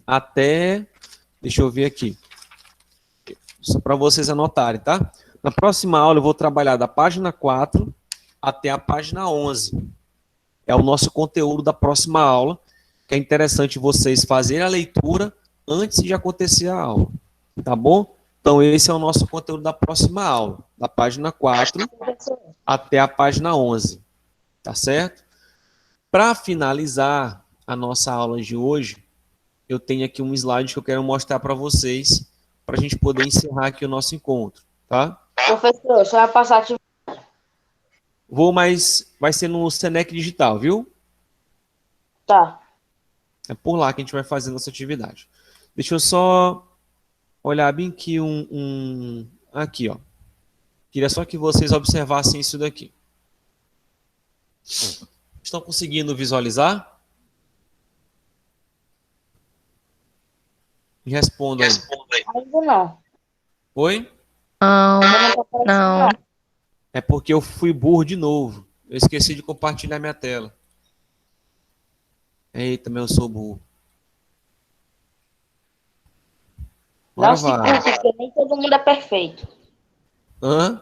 Speaker 1: até... Deixa eu ver aqui. Só para vocês anotarem, tá? Na próxima aula, eu vou trabalhar da página 4 até a página 11. É o nosso conteúdo da próxima aula, que é interessante vocês fazerem a leitura antes de acontecer a aula. Tá bom? Então, esse é o nosso conteúdo da próxima aula, da página 4 até a página 11, tá certo? Para finalizar a nossa aula de hoje, eu tenho aqui um slide que eu quero mostrar para vocês, para a gente poder encerrar aqui o nosso encontro, tá?
Speaker 4: Professor, você vai passar atividade?
Speaker 1: Vou, mas vai ser no Senec Digital, viu?
Speaker 4: Tá.
Speaker 1: É por lá que a gente vai fazer nossa atividade. Deixa eu só olhar bem aqui aqui, ó. Queria só que vocês observassem isso daqui. Estão conseguindo visualizar? Me respondam aí.
Speaker 4: Ainda não.
Speaker 1: Oi?
Speaker 3: Não,
Speaker 4: Ainda não tá aparecendo,
Speaker 3: não.
Speaker 1: É porque eu fui burro de novo. Eu esqueci de compartilhar minha tela. Eita, eu sou burro.
Speaker 4: Não se
Speaker 1: vai.
Speaker 4: culpe, porque nem todo mundo é perfeito.
Speaker 1: Hã?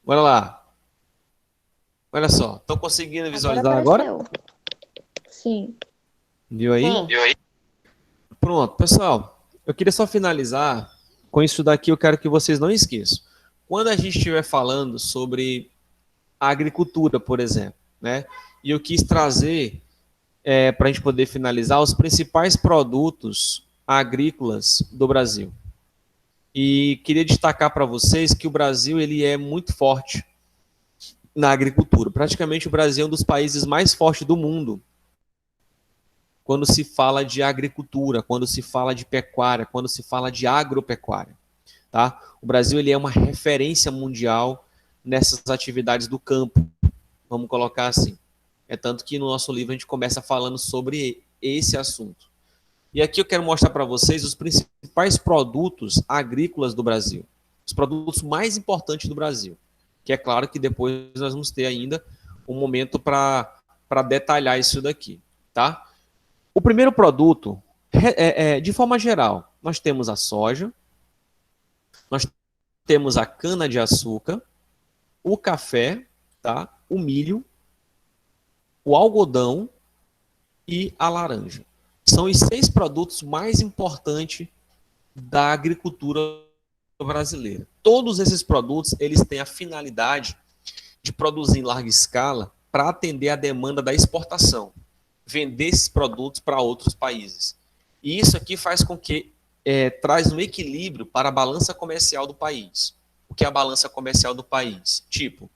Speaker 1: Bora lá. Olha só. Estão conseguindo visualizar agora?
Speaker 2: Apareceu. Sim.
Speaker 1: Viu aí?
Speaker 4: Sim.
Speaker 1: Pronto, pessoal. Eu queria só finalizar com isso daqui. Eu quero que vocês não esqueçam. Quando a gente estiver falando sobre a agricultura, por exemplo, né? E eu quis trazer, para a gente poder finalizar, os principais produtos agrícolas do Brasil. E queria destacar para vocês que o Brasil ele é muito forte na agricultura. Praticamente o Brasil é um dos países mais fortes do mundo quando se fala de agricultura, quando se fala de pecuária, quando se fala de agropecuária. Tá? O Brasil ele é uma referência mundial nessas atividades do campo, vamos colocar assim. É tanto que no nosso livro a gente começa falando sobre esse assunto. E aqui eu quero mostrar para vocês os principais produtos agrícolas do Brasil. Os produtos mais importantes do Brasil. Que é claro que depois nós vamos ter ainda um momento para detalhar isso daqui. Tá? O primeiro produto, de forma geral, nós temos a soja, nós temos a cana-de-açúcar, o café, tá? O milho, o algodão e a laranja. São os 6 produtos mais importantes da agricultura brasileira. Todos esses produtos, eles têm a finalidade de produzir em larga escala para atender a demanda da exportação, vender esses produtos para outros países. E isso aqui faz com que traz um equilíbrio para a balança comercial do país. O que é a balança comercial do país? Tipo,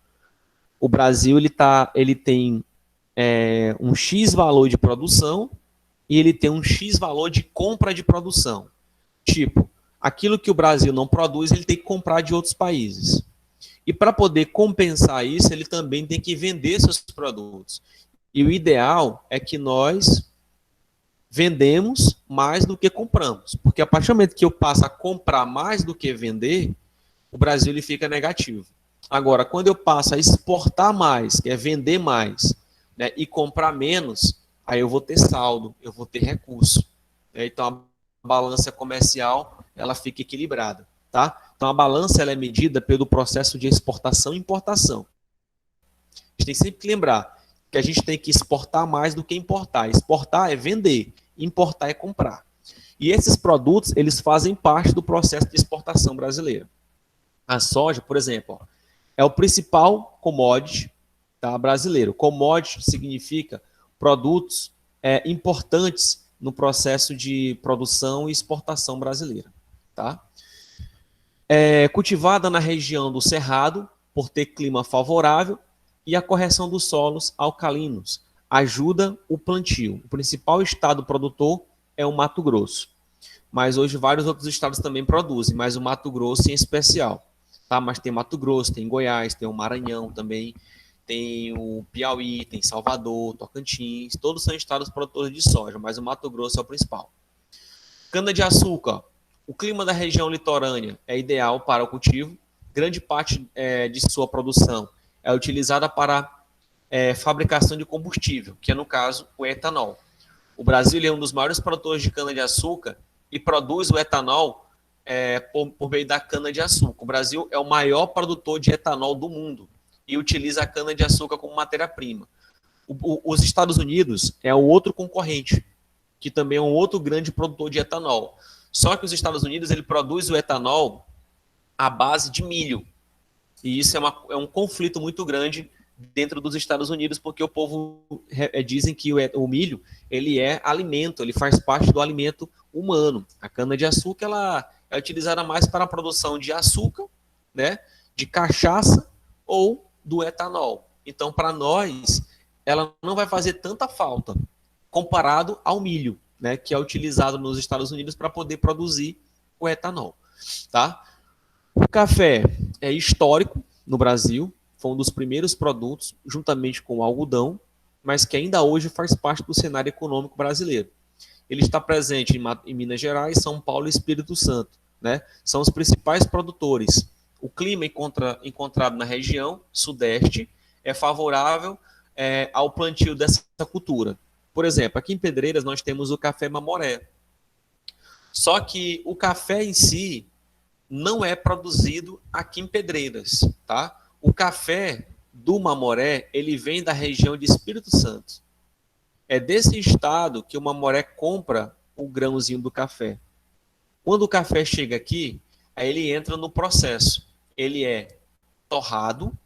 Speaker 1: o Brasil ele tem um X valor de produção e ele tem um X valor de compra de produção. Tipo, aquilo que o Brasil não produz, ele tem que comprar de outros países. E para poder compensar isso, ele também tem que vender seus produtos. E o ideal é que nós vendemos mais do que compramos. Porque a partir do momento que eu passo a comprar mais do que vender, o Brasil ele fica negativo. Agora, quando eu passo a exportar mais, que é vender mais, né, e comprar menos, aí eu vou ter saldo, eu vou ter recurso. Então, a balança comercial ela fica equilibrada. Tá? Então, a balança ela é medida pelo processo de exportação e importação. A gente tem sempre que lembrar que a gente tem que exportar mais do que importar. Exportar é vender, importar é comprar. E esses produtos, eles fazem parte do processo de exportação brasileira. A soja, por exemplo, ó, é o principal commodity, tá, brasileiro. Commodity significa produtos importantes no processo de produção e exportação brasileira. Tá? Cultivada na região do Cerrado, por ter clima favorável, e a correção dos solos alcalinos ajuda o plantio. O principal estado produtor é o Mato Grosso. Mas hoje vários outros estados também produzem, mas o Mato Grosso em especial. Tá? Mas tem Mato Grosso, tem Goiás, tem o Maranhão também, tem o Piauí, tem Salvador, Tocantins, todos são estados produtores de soja, mas o Mato Grosso é o principal. Cana-de-açúcar. O clima da região litorânea é ideal para o cultivo. Grande parte de sua produção é utilizada para fabricação de combustível, que é, no caso, o etanol. O Brasil é um dos maiores produtores de cana-de-açúcar e produz o etanol por meio da cana-de-açúcar. O Brasil é o maior produtor de etanol do mundo e utiliza a cana-de-açúcar como matéria-prima. Os Estados Unidos é o outro concorrente, que também é um outro grande produtor de etanol. Só que os Estados Unidos ele produz o etanol à base de milho. E isso é um conflito muito grande dentro dos Estados Unidos, porque o povo dizem que o milho ele é alimento, ele faz parte do alimento humano. A cana-de-açúcar ela é utilizada mais para a produção de açúcar, né, de cachaça ou do etanol. Então, para nós, ela não vai fazer tanta falta comparado ao milho, né, que é utilizado nos Estados Unidos para poder produzir o etanol. Tá? O café é histórico no Brasil, foi um dos primeiros produtos, juntamente com o algodão, mas que ainda hoje faz parte do cenário econômico brasileiro. Ele está presente em Minas Gerais, São Paulo e Espírito Santo. Né? São os principais produtores. O clima encontrado na região sudeste é favorável ao plantio dessa cultura. Por exemplo, aqui em Pedreiras nós temos o café Mamoré. Só que o café em si não é produzido aqui em Pedreiras, tá? O café do Mamoré, ele vem da região de Espírito Santo. É desse estado que o Mamoré compra o grãozinho do café. Quando o café chega aqui, aí ele entra no processo. Ele é torrado,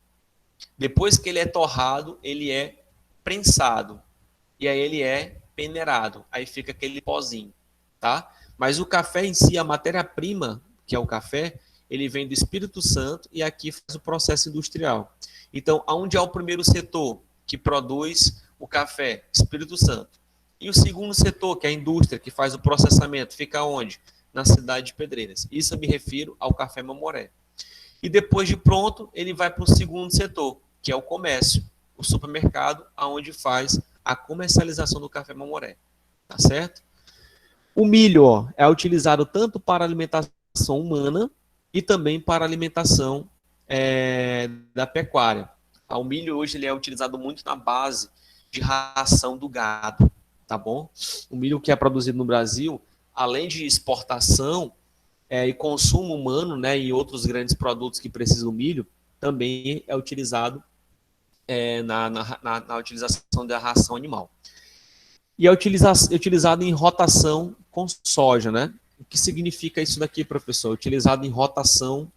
Speaker 1: depois que ele é torrado, ele é prensado. E aí ele é peneirado, aí fica aquele pozinho, tá? Mas o café em si, a matéria-prima, que é o café, ele vem do Espírito Santo e aqui faz o processo industrial. Então, aonde é o primeiro setor que produz o café? Espírito Santo. E o segundo setor, que é a indústria, que faz o processamento, fica onde? Na cidade de Pedreiras. Isso eu me refiro ao café Mamoré. E depois de pronto, ele vai para o segundo setor, que é o comércio, o supermercado, aonde faz a comercialização do café Mamoré, tá certo? O milho, ó, é utilizado tanto para alimentação humana e também para alimentação da pecuária. O milho hoje ele é utilizado muito na base de ração do gado, tá bom? O milho que é produzido no Brasil, além de exportação, e consumo humano, né, e outros grandes produtos que precisam do milho, também é utilizado na utilização da ração animal. E é utilizado em rotação com soja, né? O que significa isso daqui, professor? Utilizado em rotação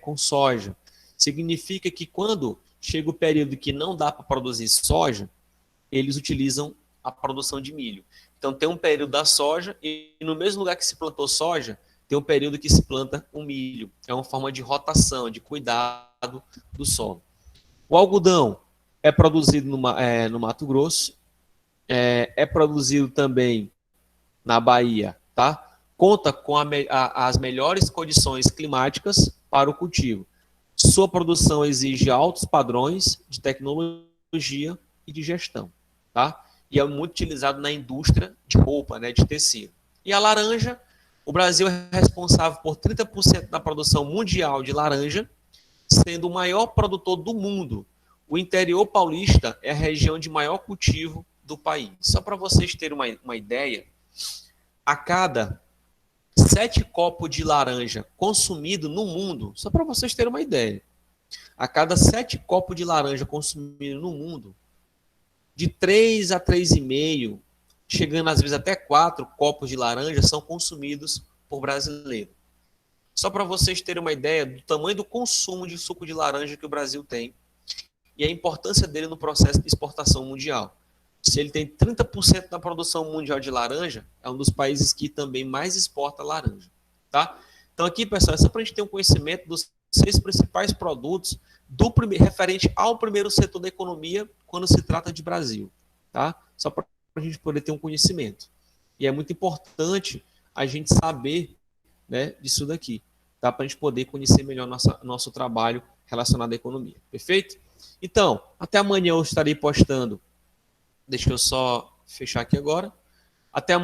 Speaker 1: com soja. Significa que quando chega o período que não dá para produzir soja, eles utilizam a produção de milho. Então tem um período da soja e no mesmo lugar que se plantou soja, tem um período que se planta o milho. É uma forma de rotação, de cuidado do solo. O algodão é produzido no Mato Grosso, é produzido também na Bahia, tá? Conta com as melhores condições climáticas para o cultivo. Sua produção exige altos padrões de tecnologia e de gestão, tá? E é muito utilizado na indústria de roupa, né, de tecido. E a laranja, o Brasil é responsável por 30% da produção mundial de laranja, sendo o maior produtor do mundo. O interior paulista é a região de maior cultivo do país. Só para vocês terem uma ideia, a cada 7 copos de laranja consumido no mundo, só para vocês terem uma ideia, a cada 7 copos de laranja consumido no mundo, de 3 a 3,5, chegando às vezes até 4 copos de laranja são consumidos por brasileiro. Só para vocês terem uma ideia do tamanho do consumo de suco de laranja que o Brasil tem e a importância dele no processo de exportação mundial. Se ele tem 30% da produção mundial de laranja, é um dos países que também mais exporta laranja, tá? Então aqui, pessoal, é só para a gente ter um conhecimento dos 6 principais produtos referente ao primeiro setor da economia quando se trata de Brasil, tá? Só para a gente poder ter um conhecimento. E é muito importante a gente saber, né, disso daqui, tá? Para a gente poder conhecer melhor nosso trabalho relacionado à economia, perfeito? Então, até amanhã eu estarei postando. Deixa eu só fechar aqui agora. Até amanhã.